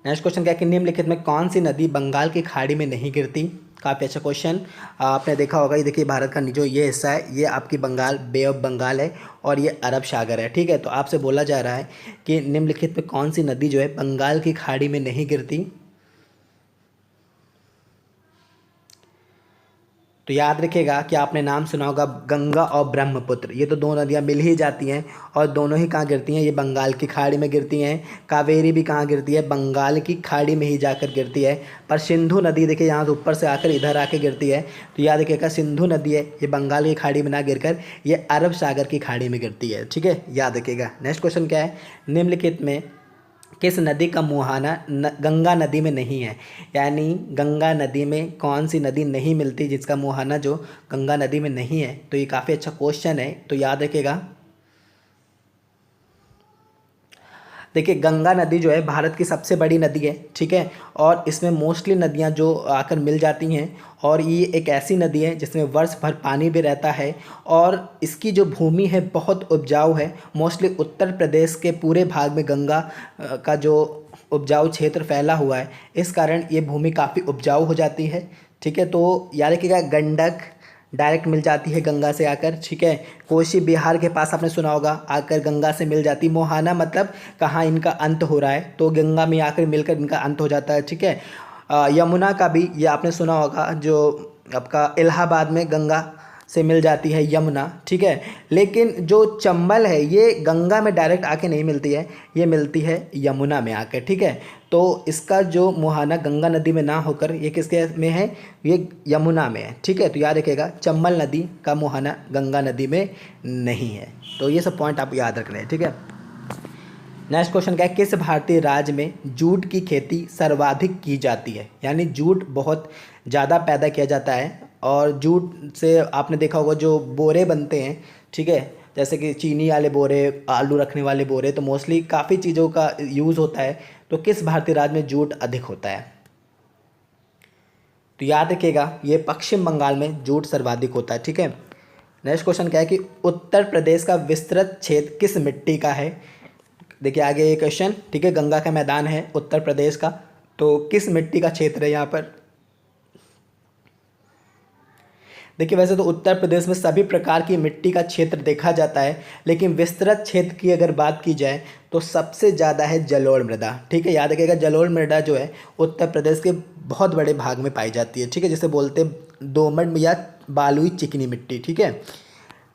नेक्स्ट क्वेश्चन क्या है कि निम्नलिखित में कौन सी नदी बंगाल की खाड़ी में नहीं गिरती। काफ़ी अच्छा क्वेश्चन, आपने देखा होगा। ये देखिए भारत का जो ये हिस्सा है ये आपकी बंगाल बे ऑफ बंगाल है और ये अरब सागर है, ठीक है। तो आपसे बोला जा रहा है कि निम्नलिखित में कौन सी नदी जो है बंगाल की खाड़ी में नहीं गिरती। तो याद रखिएगा कि आपने नाम सुना होगा गंगा और ब्रह्मपुत्र, ये तो दो नदियाँ मिल ही जाती हैं और दोनों ही कहाँ गिरती हैं, ये बंगाल की खाड़ी में गिरती हैं। कावेरी भी कहाँ गिरती है, बंगाल की खाड़ी में ही जाकर गिरती है। पर सिंधु नदी देखिए यहाँ से ऊपर से आकर इधर आके गिरती है। तो याद रखिएगा सिंधु नदी है ये बंगाल की खाड़ी में ना गिरकर ये अरब सागर की खाड़ी में गिरती है, ठीक है। याद रखिएगा। नेक्स्ट क्वेश्चन क्या है, निम्नलिखित में किस नदी का मुहाना गंगा नदी में नहीं है। यानी गंगा नदी में कौन सी नदी नहीं मिलती जिसका मुहाना जो गंगा नदी में नहीं है। तो ये काफ़ी अच्छा क्वेश्चन है, तो याद रखिएगा। देखिए गंगा नदी जो है भारत की सबसे बड़ी नदी है, ठीक है। और इसमें मोस्टली नदियां जो आकर मिल जाती हैं और ये एक ऐसी नदी है जिसमें वर्ष भर पानी भी रहता है और इसकी जो भूमि है बहुत उपजाऊ है। मोस्टली उत्तर प्रदेश के पूरे भाग में गंगा का जो उपजाऊ क्षेत्र फैला हुआ है, इस कारण ये भूमि काफ़ी उपजाऊ हो जाती है, ठीक है। तो याद रखिएगा गंडक डायरेक्ट मिल जाती है गंगा से आकर, ठीक है। कोसी बिहार के पास आपने सुना होगा आकर गंगा से मिल जाती। मोहाना मतलब कहाँ इनका अंत हो रहा है, तो गंगा में आकर मिलकर इनका अंत हो जाता है, ठीक है। यमुना का भी ये आपने सुना होगा जो आपका इलाहाबाद में गंगा से मिल जाती है यमुना, ठीक है। लेकिन जो चंबल है ये गंगा में डायरेक्ट आके नहीं मिलती है, ये मिलती है यमुना में आकर, ठीक है। तो इसका जो मुहाना गंगा नदी में ना होकर ये किसके में है, ये यमुना में है, ठीक है। तो याद रखिएगा चंबल नदी का मुहाना गंगा नदी में नहीं है। तो ये सब पॉइंट आप याद रख रहे हैं, ठीक है। नेक्स्ट क्वेश्चन क्या है, किस भारतीय राज्य में जूट की खेती सर्वाधिक की जाती है, यानी जूट बहुत ज़्यादा पैदा किया जाता है। और जूट से आपने देखा होगा जो बोरे बनते हैं, ठीक है, जैसे कि चीनी वाले बोरे, आलू रखने वाले बोरे, तो मोस्टली काफ़ी चीज़ों का यूज़ होता है। तो किस भारतीय राज्य में जूट अधिक होता है, तो याद रखिएगा ये पश्चिम बंगाल में जूट सर्वाधिक होता है, ठीक है। नेक्स्ट क्वेश्चन क्या है कि उत्तर प्रदेश का विस्तृत क्षेत्र किस मिट्टी का है। देखिए आगे ये क्वेश्चन, ठीक है, गंगा का मैदान है उत्तर प्रदेश का, तो किस मिट्टी का क्षेत्र है यहाँ पर। देखिए वैसे तो उत्तर प्रदेश में सभी प्रकार की मिट्टी का क्षेत्र देखा जाता है, लेकिन विस्तृत क्षेत्र की अगर बात की जाए तो सबसे ज़्यादा है जलोढ़ मृदा, ठीक है। याद रखिएगा जलोढ़ मृदा जो है उत्तर प्रदेश के बहुत बड़े भाग में पाई जाती है, ठीक है, जिसे बोलते हैं दोमट या बालुई चिकनी मिट्टी, ठीक है।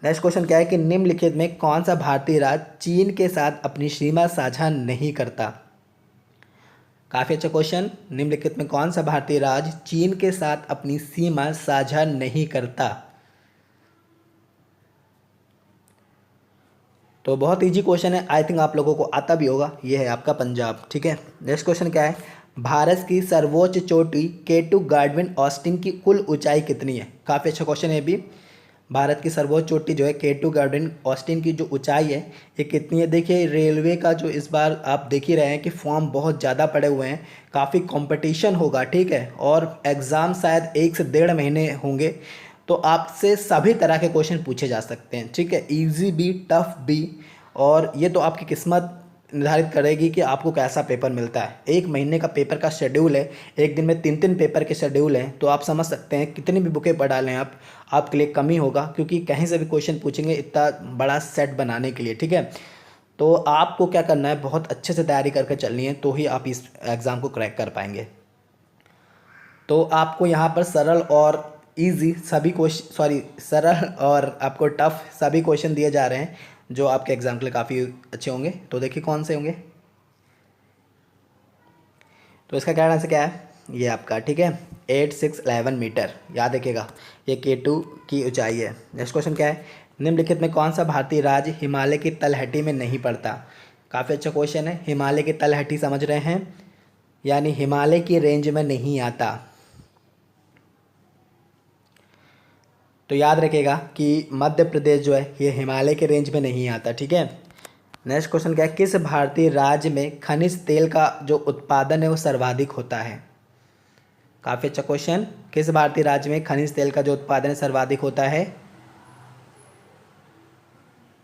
नेक्स्ट क्वेश्चन क्या है कि निम्नलिखित में कौन सा भारतीय राज्य चीन के साथ अपनी सीमा साझा नहीं करता। काफ़ी अच्छा क्वेश्चन, निम्नलिखित में कौन सा भारतीय राज्य चीन के साथ अपनी सीमा साझा नहीं करता। तो बहुत इजी क्वेश्चन है, आई थिंक आप लोगों को आता भी होगा, ये है आपका पंजाब, ठीक है। नेक्स्ट क्वेश्चन क्या है, भारत की सर्वोच्च चोटी केटू गार्डविन ऑस्टिन की कुल ऊंचाई कितनी है। काफ़ी अच्छा क्वेश्चन है भी, भारत की सर्वोच्च चोटी जो है केटू गार्डन ऑस्टिन की जो ऊंचाई है ये कितनी है। देखिए रेलवे का जो इस बार आप देख ही रहे हैं कि फॉर्म बहुत ज़्यादा पड़े हुए हैं, काफ़ी कंपटीशन होगा, ठीक है, और एग्ज़ाम शायद 1 से 1.5 महीने होंगे। तो आपसे सभी तरह के क्वेश्चन पूछे जा सकते हैं, ठीक है, इजी भी टफ भी, और ये तो आपकी किस्मत निर्धारित करेगी कि आपको कैसा पेपर मिलता है। 1 महीने का पेपर का शेड्यूल है, एक दिन में 3-3 पेपर के शेड्यूल हैं, तो आप समझ सकते हैं कितनी भी बुकें पढ़ा लें आप, आपके लिए कम ही होगा, क्योंकि कहीं से भी क्वेश्चन पूछेंगे इतना बड़ा सेट बनाने के लिए, ठीक है। तो आपको क्या करना है, बहुत अच्छे से तैयारी करके चलनी है, तो ही आप इस एग्ज़ाम को क्रैक कर पाएंगे। तो आपको यहाँ पर सरल और इजी सभी क्वेश्चन, सॉरी सरल और आपको टफ सभी क्वेश्चन दिए जा रहे हैं, जो आपके एग्ज़ाम के लिए काफ़ी अच्छे होंगे। तो देखिए कौन से होंगे। तो इसका क्या आंसर क्या है, ये आपका, ठीक है, 8611 मीटर, याद रखिएगा ये K2 की ऊंचाई है। नेक्स्ट क्वेश्चन क्या है, निम्नलिखित में कौन सा भारतीय राज्य हिमालय की तलहटी में नहीं पड़ता। काफ़ी अच्छा क्वेश्चन है, हिमालय की तलहटी समझ रहे हैं, यानी हिमालय की रेंज में नहीं आता। तो याद रखिएगा कि मध्य प्रदेश जो है ये हिमालय के रेंज में नहीं आता, ठीक है। नेक्स्ट क्वेश्चन क्या है, किस भारतीय राज्य में खनिज तेल का जो उत्पादन है वो सर्वाधिक होता है। काफ़ी अच्छा क्वेश्चन, किस भारतीय राज्य में खनिज तेल का जो उत्पादन सर्वाधिक होता है।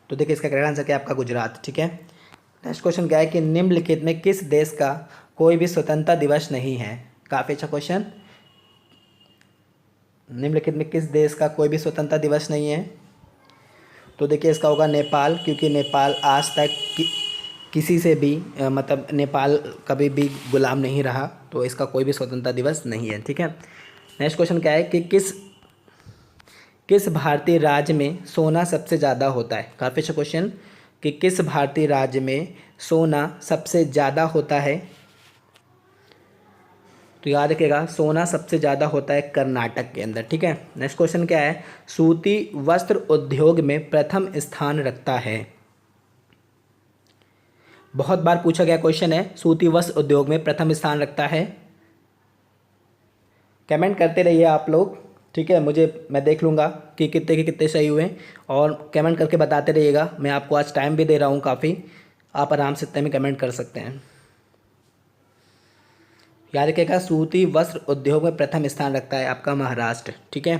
तो देखिए इसका करेक्ट आंसर क्या है आपका गुजरात, ठीक है। नेक्स्ट क्वेश्चन क्या है कि निम्नलिखित में किस देश का कोई भी स्वतंत्रता दिवस नहीं है। काफ़ी अच्छा क्वेश्चन, निम्नलिखित में किस देश का कोई भी स्वतंत्रता दिवस नहीं है। तो देखिए इसका होगा नेपाल, क्योंकि नेपाल आज तक किसी से भी मतलब नेपाल कभी भी गुलाम नहीं रहा, तो इसका कोई भी स्वतंत्रता दिवस नहीं है, ठीक है। नेक्स्ट क्वेश्चन क्या है कि किस भारतीय राज्य में सोना सबसे ज़्यादा होता है। काफ़ी अच्छा क्वेश्चन, कि किस भारतीय राज्य में सोना सबसे ज़्यादा होता है। तो याद रखिएगा सोना सबसे ज़्यादा होता है कर्नाटक के अंदर, ठीक है। नेक्स्ट क्वेश्चन क्या है, सूती वस्त्र उद्योग में प्रथम स्थान रखता है। बहुत बार पूछा गया क्वेश्चन है, सूती वस्त्र उद्योग में प्रथम स्थान रखता है। कमेंट करते रहिए आप लोग, ठीक है, मैं देख लूँगा कि कितने के कितने सही हुए, और कमेंट करके बताते रहिएगा। मैं आपको आज टाइम भी दे रहा हूँ काफ़ी, आप आराम से इतने में कमेंट कर सकते हैं। याद रखिएगा सूती वस्त्र उद्योग में प्रथम स्थान रखता है आपका महाराष्ट्र, ठीक है।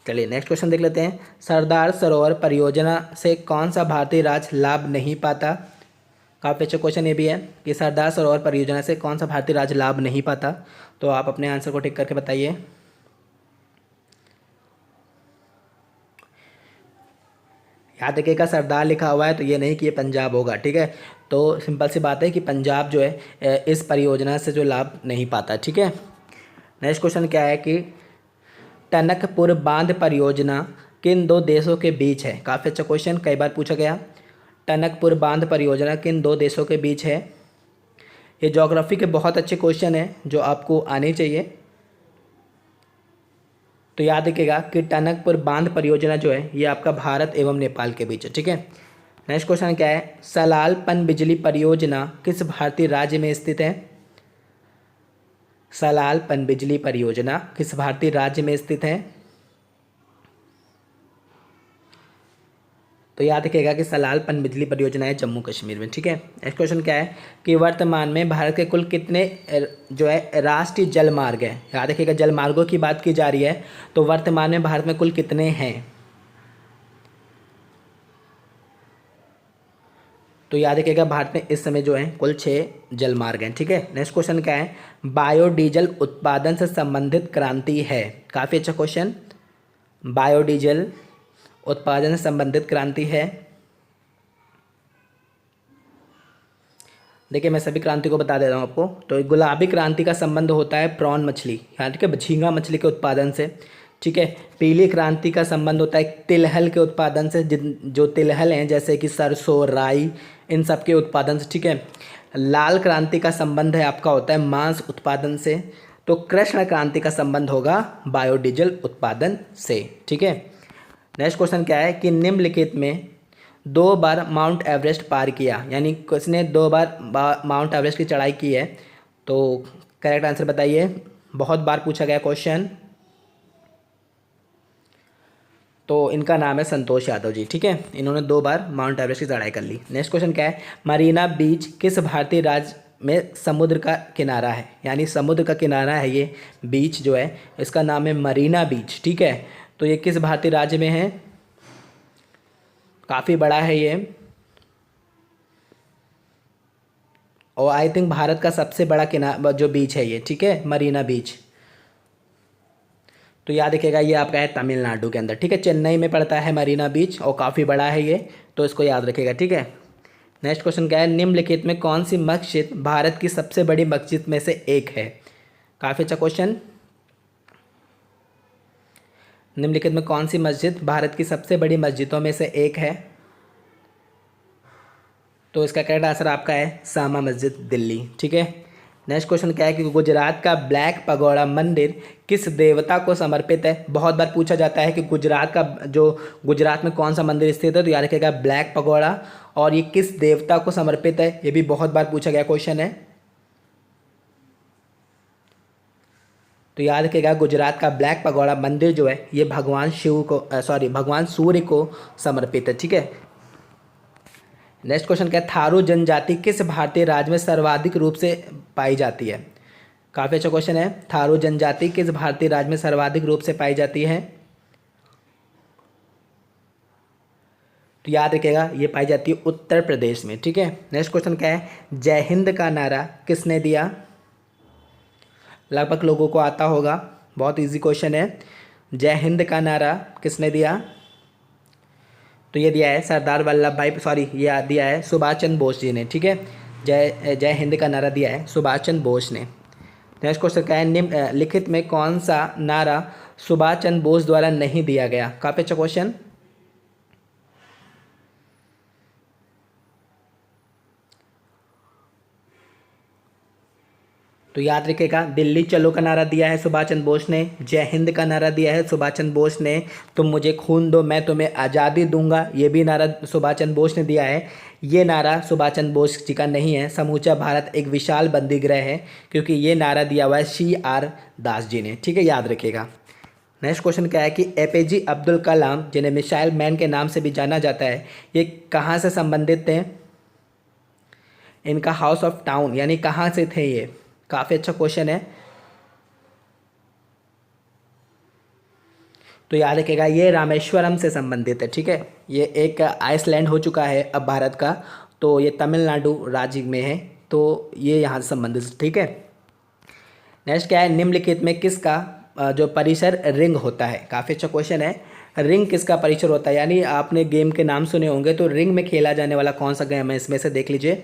चलिए नेक्स्ट क्वेश्चन देख लेते हैं, सरदार सरोवर परियोजना से कौन सा भारतीय राज्य लाभ नहीं पाता। काफ़ी अच्छा क्वेश्चन ये भी है कि सरदार सरोवर परियोजना से कौन सा भारतीय राज्य लाभ नहीं पाता। तो आप अपने आंसर को टिक करके बताइए। याद रखिएगा सरदार लिखा हुआ है तो ये नहीं कि ये पंजाब होगा, ठीक है। तो सिंपल सी बात है कि पंजाब जो है इस परियोजना से जो लाभ नहीं पाता, ठीक है। नेक्स्ट क्वेश्चन क्या है कि टनकपुर बांध परियोजना किन दो देशों के बीच है। काफ़ी अच्छा क्वेश्चन, कई बार पूछा गया। टनकपुर बांध परियोजना किन दो देशों के बीच है। ये ज्योग्राफी के बहुत अच्छे क्वेश्चन हैं जो आपको आने चाहिए। तो याद रखिएगा कि टनकपुर बांध परियोजना जो है ये आपका भारत एवं नेपाल के बीच है, ठीक है। नेक्स्ट क्वेश्चन क्या है, सलाल पनबिजली परियोजना किस भारतीय राज्य में स्थित है। सलाल पनबिजली परियोजना किस भारतीय राज्य में स्थित है। तो याद रखिएगा कि सलाल पनबिजली परियोजना है जम्मू कश्मीर में, ठीक है। नेक्स्ट क्वेश्चन क्या है कि वर्तमान में भारत के कुल कितने जो है राष्ट्रीय जल मार्ग है। याद रखिएगा जल मार्गों की बात की जा रही है, तो वर्तमान में भारत में कुल कितने हैं। तो याद रखिएगा भारत में इस समय जो है कुल 6 जल मार्ग हैं, ठीक है। नेक्स्ट क्वेश्चन क्या है, बायोडीजल उत्पादन से संबंधित क्रांति है। काफ़ी अच्छा क्वेश्चन, बायोडीजल उत्पादन से संबंधित क्रांति है। देखिए मैं सभी क्रांति को बता दे रहा हूँ आपको। तो गुलाबी क्रांति का संबंध होता है प्रॉन मछली, यहाँ ठीक है, झींगा मछली के उत्पादन से, ठीक है। पीली क्रांति का संबंध होता है तिलहल के उत्पादन से, जो तिलहल हैं जैसे कि सरसों, राई, इन सब के उत्पादन से, ठीक है। लाल क्रांति का संबंध है आपका होता है मांस उत्पादन से। तो कृष्ण क्रांति का संबंध होगा बायोडीजल उत्पादन से, ठीक है। नेक्स्ट क्वेश्चन क्या है कि निम्नलिखित में 2 बार माउंट एवरेस्ट पार किया, यानी किसने 2 बार माउंट एवरेस्ट की चढ़ाई की है। तो करेक्ट आंसर बताइए, बहुत बार पूछा गया क्वेश्चन। तो इनका नाम है संतोष यादव जी, ठीक है। इन्होंने 2 बार माउंट एवरेस्ट की चढ़ाई कर ली। नेक्स्ट क्वेश्चन क्या है, मरीना बीच किस भारतीय राज्य में समुद्र का किनारा है, यानी समुद्र का किनारा है ये बीच जो है, इसका नाम है मरीना बीच, ठीक है। तो ये किस भारतीय राज्य में है, काफ़ी बड़ा है ये, और आई थिंक भारत का सबसे बड़ा किनारा जो बीच है ये, ठीक है, मरीना बीच। तो याद रखिएगा ये आपका है तमिलनाडु के अंदर, ठीक है। चेन्नई में पड़ता है मरीना बीच और काफ़ी बड़ा है ये, तो इसको याद रखिएगा, ठीक है। नेक्स्ट क्वेश्चन क्या है, निम्नलिखित में कौन सी मस्जिद भारत की सबसे बड़ी मस्जिद में से एक है। काफ़ी अच्छा क्वेश्चन, निम्नलिखित में कौन सी मस्जिद भारत की सबसे बड़ी मस्जिदों में से एक है। तो इसका करेक्ट आंसर आपका है सामा मस्जिद दिल्ली, ठीक है। नेक्स्ट क्वेश्चन क्या है कि गुजरात का ब्लैक पगोड़ा मंदिर किस देवता को समर्पित है। बहुत बार पूछा जाता है कि गुजरात का जो गुजरात में कौन सा मंदिर स्थित है, तो याद रखिएगा ब्लैक पगोड़ा, और ये किस देवता को समर्पित है, ये भी बहुत बार पूछा गया क्वेश्चन है। तो याद रखिएगा गुजरात का ब्लैक पगोड़ा मंदिर जो है ये भगवान शिव को भगवान सूर्य को समर्पित है, ठीक है। नेक्स्ट क्वेश्चन क्या है, थारू जनजाति किस भारतीय राज्य में सर्वाधिक रूप से पाई जाती है। काफ़ी अच्छा क्वेश्चन है, थारू जनजाति किस भारतीय राज्य में सर्वाधिक रूप से पाई जाती है। तो याद रखिएगा ये पाई जाती है उत्तर प्रदेश में, ठीक है। नेक्स्ट क्वेश्चन क्या है, जय हिंद का नारा किसने दिया। लगभग लोगों को आता होगा, बहुत इजी क्वेश्चन है। जय हिंद का नारा किसने दिया। तो ये दिया है सरदार वल्लभ भाई ये दिया है सुभाष चंद्र बोस जी ने, ठीक है। जय हिंद का नारा दिया है सुभाष चंद्र बोस ने। नेक्स्ट क्वेश्चन क्या है, निम्नलिखित में कौन सा नारा सुभाष चंद्र बोस द्वारा नहीं दिया गया। काफ़ी अच्छा क्वेश्चन, तो याद रखिएगा दिल्ली चलो का नारा दिया है सुभाष चंद्र बोस ने, जय हिंद का नारा दिया है सुभाष चंद्र बोस ने, तुम मुझे खून दो मैं तुम्हें आज़ादी दूंगा ये भी नारा सुभाष चंद्र बोस ने दिया है। ये नारा सुभाष चंद्र बोस जी का नहीं है, समूचा भारत एक विशाल बंदीगृह है, क्योंकि ये नारा दिया हुआ है CR दास जी ने, ठीक है, याद रखिएगा। नेक्स्ट क्वेश्चन क्या है कि APJ अब्दुल कलाम जिन्हें मिसाइल मैन के नाम से भी जाना जाता है, ये कहाँ से संबंधित थे। इनका हाउस ऑफ टाउन यानी कहाँ से थे ये, काफ़ी अच्छा क्वेश्चन है। तो याद रखिएगा ये रामेश्वरम से संबंधित है, ठीक है। ये एक आइसलैंड हो चुका है अब भारत का, तो ये तमिलनाडु राज्य में है, तो ये यहाँ से संबंधित, ठीक है। नेक्स्ट क्या है, निम्नलिखित में किसका जो परिसर रिंग होता है। काफ़ी अच्छा क्वेश्चन है। रिंग किसका परिसर होता है, यानी आपने गेम के नाम सुने होंगे, तो रिंग में खेला जाने वाला कौन सा गेम है इसमें से देख लीजिए।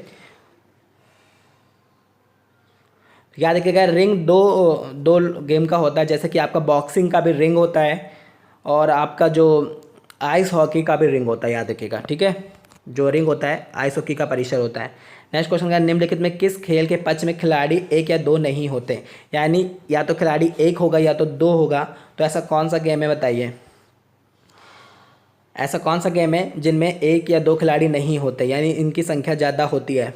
याद रखिएगा रिंग दो दो गेम का होता है, जैसे कि आपका बॉक्सिंग का भी रिंग होता है और आपका जो आइस हॉकी का भी रिंग होता है, याद रखिएगा, ठीक है। जो रिंग होता है आइस हॉकी का परिसर होता है। नेक्स्ट क्वेश्चन का, निम्नलिखित में किस खेल के पक्ष में खिलाड़ी एक या दो नहीं होते, यानी या तो खिलाड़ी एक होगा या तो दो होगा, तो ऐसा कौन सा गेम है बताइए। ऐसा कौन सा गेम है जिनमें एक या दो खिलाड़ी नहीं होते, यानी इनकी संख्या ज़्यादा होती है।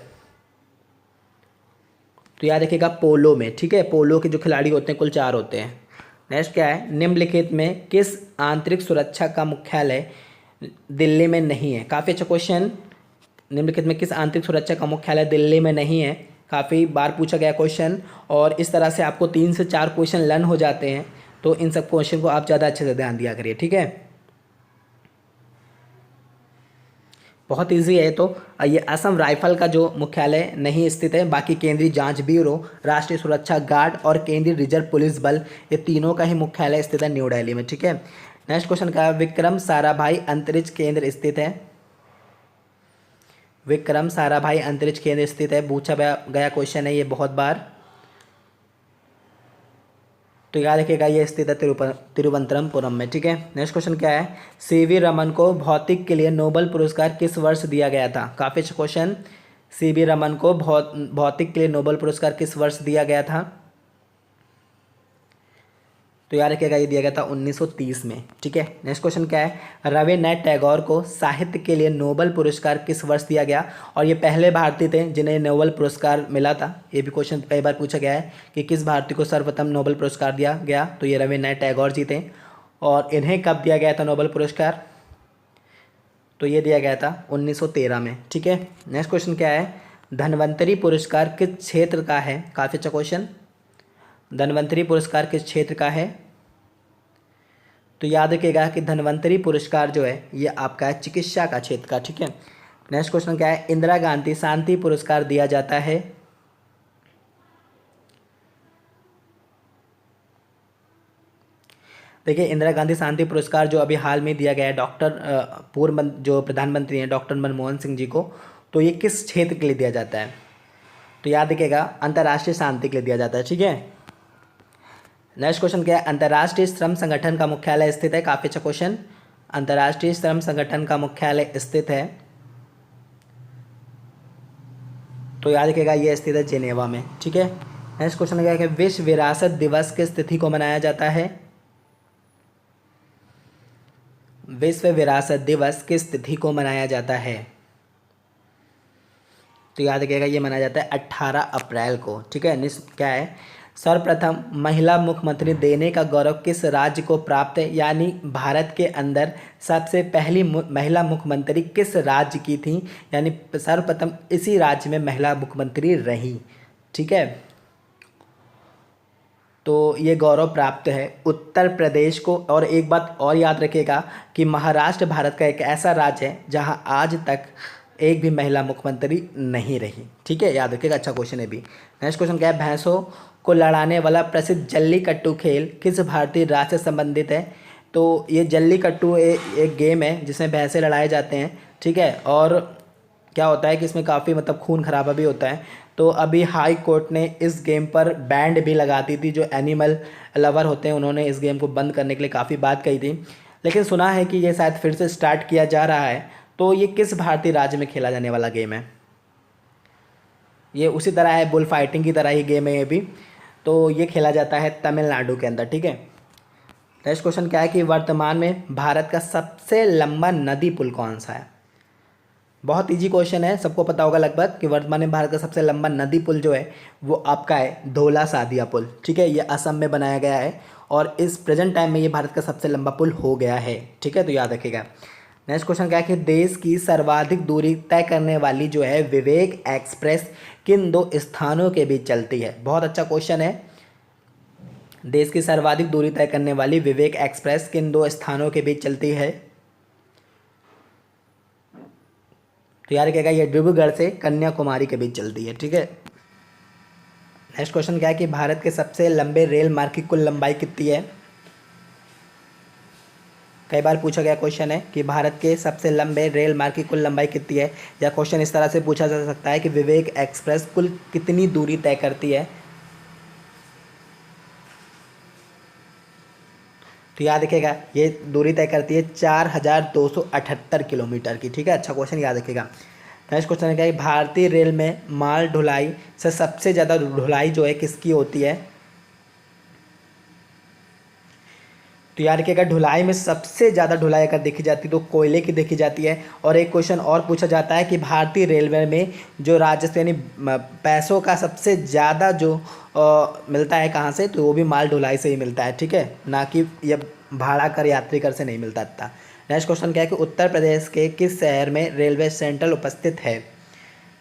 तो याद रखिएगा पोलो में, ठीक है, पोलो के जो खिलाड़ी होते हैं कुल 4 होते हैं। नेक्स्ट क्या है, निम्नलिखित में किस आंतरिक सुरक्षा का मुख्यालय दिल्ली में नहीं है। काफ़ी अच्छा क्वेश्चन। निम्नलिखित में किस आंतरिक सुरक्षा का मुख्यालय दिल्ली में नहीं है, काफ़ी बार पूछा गया क्वेश्चन, और इस तरह से आपको 3 से 4 क्वेश्चन लर्न हो जाते हैं, तो इन सब क्वेश्चन को आप ज़्यादा अच्छे से ध्यान दिया करिए, ठीक है। बहुत इजी है। तो ये असम राइफल का जो मुख्यालय नहीं स्थित है, बाकी केंद्रीय जांच ब्यूरो, राष्ट्रीय सुरक्षा गार्ड और केंद्रीय रिजर्व पुलिस बल, ये तीनों का ही मुख्यालय स्थित है न्यू दिल्ली में, ठीक है। नेक्स्ट क्वेश्चन का, विक्रम साराभाई अंतरिक्ष केंद्र स्थित है। विक्रम साराभाई अंतरिक्ष केंद्र स्थित है, पूछा गया क्वेश्चन है ये बहुत बार। तो याद रखिएगा ये स्थित है तिरुवनंतपुरम में, ठीक है। नेक्स्ट क्वेश्चन क्या है, सीवी रमन को भौतिक के लिए नोबेल पुरस्कार किस वर्ष दिया गया था। काफ़ी अच्छा क्वेश्चन। सीवी रमन को भौतिक के लिए नोबेल पुरस्कार किस वर्ष दिया गया था। तो याद रखिएगा ये दिया गया था 1930 में, ठीक है। नेक्स्ट क्वेश्चन क्या है, रविन्द्रनाथ टैगोर को साहित्य के लिए नोबेल पुरस्कार किस वर्ष दिया गया, और ये पहले भारतीय थे जिन्हें नोबेल पुरस्कार मिला था। ये भी क्वेश्चन कई बार पूछा गया है कि किस भारतीय को सर्वप्रथम नोबेल पुरस्कार दिया गया, तो ये रविन्द्रनाथ टैगोर जी थे। और इन्हें कब दिया गया था नोबेल पुरस्कार, तो ये दिया गया था 1913 में, ठीक है। नेक्स्ट क्वेश्चन क्या है, धन्वंतरी पुरस्कार किस क्षेत्र का है। काफ़ी अच्छा क्वेश्चन। धन्वंतरी पुरस्कार किस क्षेत्र का है, तो याद रखिएगा कि धन्वंतरी पुरस्कार जो है ये आपका है चिकित्सा का क्षेत्र का, ठीक है। नेक्स्ट क्वेश्चन क्या है, इंदिरा गांधी शांति पुरस्कार दिया जाता है। देखिए इंदिरा गांधी शांति पुरस्कार जो अभी हाल में दिया गया है पूर्व जो प्रधानमंत्री हैं डॉक्टर मनमोहन सिंह जी को, तो ये किस क्षेत्र के लिए दिया जाता है, तो याद रखिएगा अंतर्राष्ट्रीय शांति के लिए दिया जाता है, ठीक है। नेक्स्ट क्वेश्चन क्या है, अंतर्राष्ट्रीय श्रम संगठन का मुख्यालय स्थित है। काफ़ी अच्छा क्वेश्चन। अंतर्राष्ट्रीय श्रम संगठन का मुख्यालय स्थित है, तो याद रखिएगा ये स्थित है जेनेवा में, ठीक है। नेक्स्ट क्वेश्चन क्या है, विश्व विरासत दिवस किस तिथि को मनाया जाता है। विश्व विरासत दिवस किस तिथि को मनाया जाता है, तो याद रखिएगा ये मनाया जाता है 18 अप्रैल को, ठीक है। क्या है, सर्वप्रथम महिला मुख्यमंत्री देने का गौरव किस राज्य को प्राप्त है, यानी भारत के अंदर सबसे पहली महिला मुख्यमंत्री किस राज्य की थी, यानी सर्वप्रथम इसी राज्य में महिला मुख्यमंत्री रही, ठीक है। तो ये गौरव प्राप्त है उत्तर प्रदेश को। और एक बात और याद रखिएगा कि महाराष्ट्र भारत का एक ऐसा राज्य है जहां आज तक एक भी महिला मुख्यमंत्री नहीं रही, ठीक है, याद रखिएगा। अच्छा क्वेश्चन है भी। नेक्स्ट क्वेश्चन क्या है, भैंसों को लड़ाने वाला प्रसिद्ध जल्लीकट्टू खेल किस भारतीय राज्य से संबंधित है। तो ये जल्लीकट्टू एक गेम है जिसमें भैंसे लड़ाए जाते हैं, ठीक है। और क्या होता है कि इसमें काफ़ी मतलब खून खराबा भी होता है। तो अभी हाई कोर्ट ने इस गेम पर बैंड भी लगा दी थी, जो एनिमल लवर होते हैं उन्होंने इस गेम को बंद करने के लिए काफ़ी बात कही थी, लेकिन सुना है कि ये शायद फिर से स्टार्ट किया जा रहा है। तो ये किस भारतीय राज्य में खेला जाने वाला गेम है, ये उसी तरह है बुल फाइटिंग की तरह ही गेम है ये भी। तो ये खेला जाता है तमिलनाडु के अंदर, ठीक है। नेक्स्ट क्वेश्चन क्या है कि वर्तमान में भारत का सबसे लंबा नदी पुल कौन सा है। बहुत इजी क्वेश्चन है, सबको पता होगा लगभग कि वर्तमान में भारत का सबसे लंबा नदी पुल जो है वो आपका है धौला सादिया पुल, ठीक है। ये असम में बनाया गया है और इस प्रेजेंट टाइम में ये भारत का सबसे लंबा पुल हो गया है, ठीक है, तो याद रखिएगा। नेक्स्ट क्वेश्चन क्या है कि देश की सर्वाधिक दूरी तय करने वाली जो है विवेक एक्सप्रेस किन दो स्थानों के बीच चलती है। बहुत अच्छा क्वेश्चन है। देश की सर्वाधिक दूरी तय करने वाली विवेक एक्सप्रेस किन दो स्थानों के बीच चलती है, तो याद रखिएगा ये डिब्रूगढ़ से कन्याकुमारी के बीच चलती है, ठीक है। नेक्स्ट क्वेश्चन क्या है कि भारत के सबसे लंबे रेल मार्ग की कुल लंबाई कितनी है। कई बार पूछा गया क्वेश्चन है कि भारत के सबसे लंबे रेल मार्ग की कुल लंबाई कितनी है, या क्वेश्चन इस तरह से पूछा जा सकता है कि विवेक एक्सप्रेस कुल कितनी दूरी तय करती है। तो याद रखिएगा ये दूरी तय करती है 4278 किलोमीटर की। ठीक है, अच्छा क्वेश्चन याद रखिएगा। नेक्स्ट क्वेश्चन है क्या, भारतीय रेल में माल ढुलाई से सबसे ज़्यादा ढुलाई जो है किसकी होती है। तो याद रखिएगा ढुलाई में सबसे ज़्यादा ढुलाई अगर देखी जाती है तो कोयले की देखी जाती है। और एक क्वेश्चन और पूछा जाता है कि भारतीय रेलवे में जो राजस्व यानी पैसों का सबसे ज़्यादा जो मिलता है कहाँ से, तो वो भी माल ढुलाई से ही मिलता है। ठीक है, ना कि ये भाड़ा कर यात्री कर से नहीं मिलता इतना। नेक्स्ट क्वेश्चन क्या है कि उत्तर प्रदेश के किस शहर में रेलवे सेंट्रल उपस्थित है,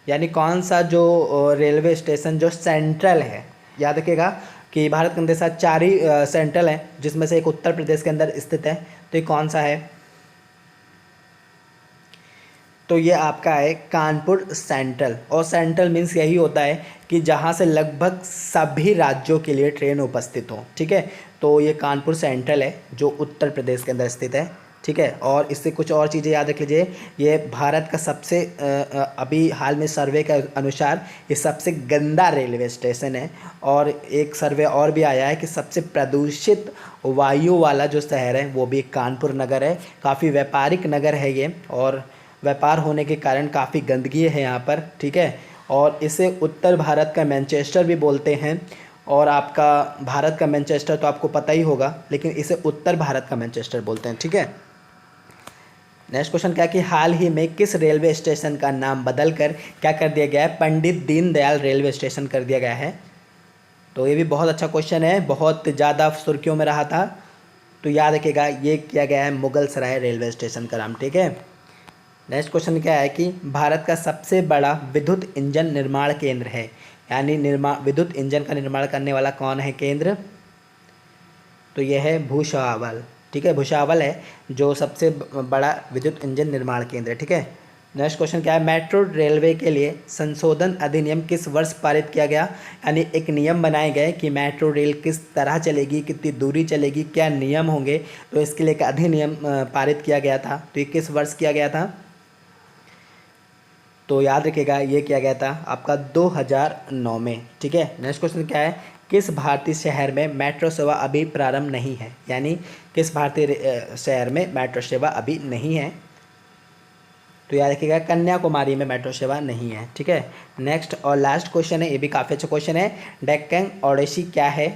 यानी कौन सा जो रेलवे स्टेशन जो सेंट्रल है। याद रखिएगा कि भारत के अंदर साथ 4 ही सेंट्रल हैं, जिसमें से एक उत्तर प्रदेश के अंदर स्थित है। तो ये कौन सा है, तो ये आपका है कानपुर सेंट्रल। और सेंट्रल मीन्स यही होता है कि जहाँ से लगभग सभी राज्यों के लिए ट्रेन उपस्थित हो। ठीक है, तो ये कानपुर सेंट्रल है जो उत्तर प्रदेश के अंदर स्थित है। ठीक है, और इससे कुछ और चीज़ें याद रख लीजिए, ये भारत का सबसे अभी हाल में सर्वे के अनुसार ये सबसे गंदा रेलवे स्टेशन है। और एक सर्वे और भी आया है कि सबसे प्रदूषित वायु वाला जो शहर है वो भी कानपुर नगर है। काफ़ी व्यापारिक नगर है ये, और व्यापार होने के कारण काफ़ी गंदगी है यहाँ पर। ठीक है, और इसे उत्तर भारत का मैनचेस्टर भी बोलते हैं। और आपका भारत का मैनचेस्टर तो आपको पता ही होगा, लेकिन इसे उत्तर भारत का मैनचेस्टर बोलते हैं। ठीक है, नेक्स्ट क्वेश्चन क्या कि हाल ही में किस रेलवे स्टेशन का नाम बदलकर क्या कर दिया गया है, पंडित दीनदयाल रेलवे स्टेशन कर दिया गया है। तो ये भी बहुत अच्छा क्वेश्चन है, बहुत ज़्यादा सुर्खियों में रहा था। तो याद रखिएगा ये किया गया है मुगल सराय रेलवे स्टेशन का नाम। ठीक है, नेक्स्ट क्वेश्चन क्या है कि भारत का सबसे बड़ा विद्युत इंजन निर्माण केंद्र है, यानी विद्युत इंजन का निर्माण करने वाला कौन है केंद्र, तो यह है भुसावल। ठीक है, भुसावल है जो सबसे बड़ा विद्युत इंजन निर्माण केंद्र है। ठीक है, नेक्स्ट क्वेश्चन क्या है, मेट्रो रेलवे के लिए संशोधन अधिनियम किस वर्ष पारित किया गया, यानी एक नियम बनाए गए कि मेट्रो रेल किस तरह चलेगी, कितनी दूरी चलेगी, क्या नियम होंगे। तो इसके लिए एक अधिनियम पारित किया गया था। तो ये किस वर्ष किया गया था, तो याद रखिएगा ये किया गया था आपका 2009 में। ठीक है, नेक्स्ट क्वेश्चन क्या है, किस भारतीय शहर में मेट्रो सेवा अभी प्रारंभ नहीं है, यानी किस भारतीय शहर में मेट्रो सेवा अभी नहीं है। तो याद रखिएगा कन्याकुमारी में मेट्रो सेवा नहीं है। ठीक है, नेक्स्ट और लास्ट क्वेश्चन है, ये भी काफ़ी अच्छा क्वेश्चन है, डेक्कन ओडिसी क्या है।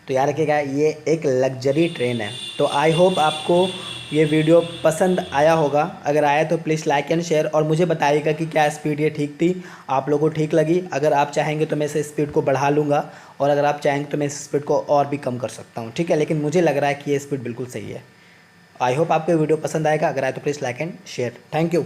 तो याद रखिएगा ये एक लग्जरी ट्रेन है। तो आई होप आपको ये वीडियो पसंद आया होगा। अगर आया तो प्लीज़ लाइक एंड शेयर, और मुझे बताइएगा कि क्या स्पीड ये ठीक थी, आप लोगों को ठीक लगी। अगर आप चाहेंगे तो मैं इस स्पीड को बढ़ा लूँगा, और अगर आप चाहेंगे तो मैं इस स्पीड को और भी कम कर सकता हूँ। ठीक है, लेकिन मुझे लग रहा है कि ये स्पीड बिल्कुल सही है। आई होप आपको वीडियो पसंद आएगा। अगर आए तो please like and share. Thank you.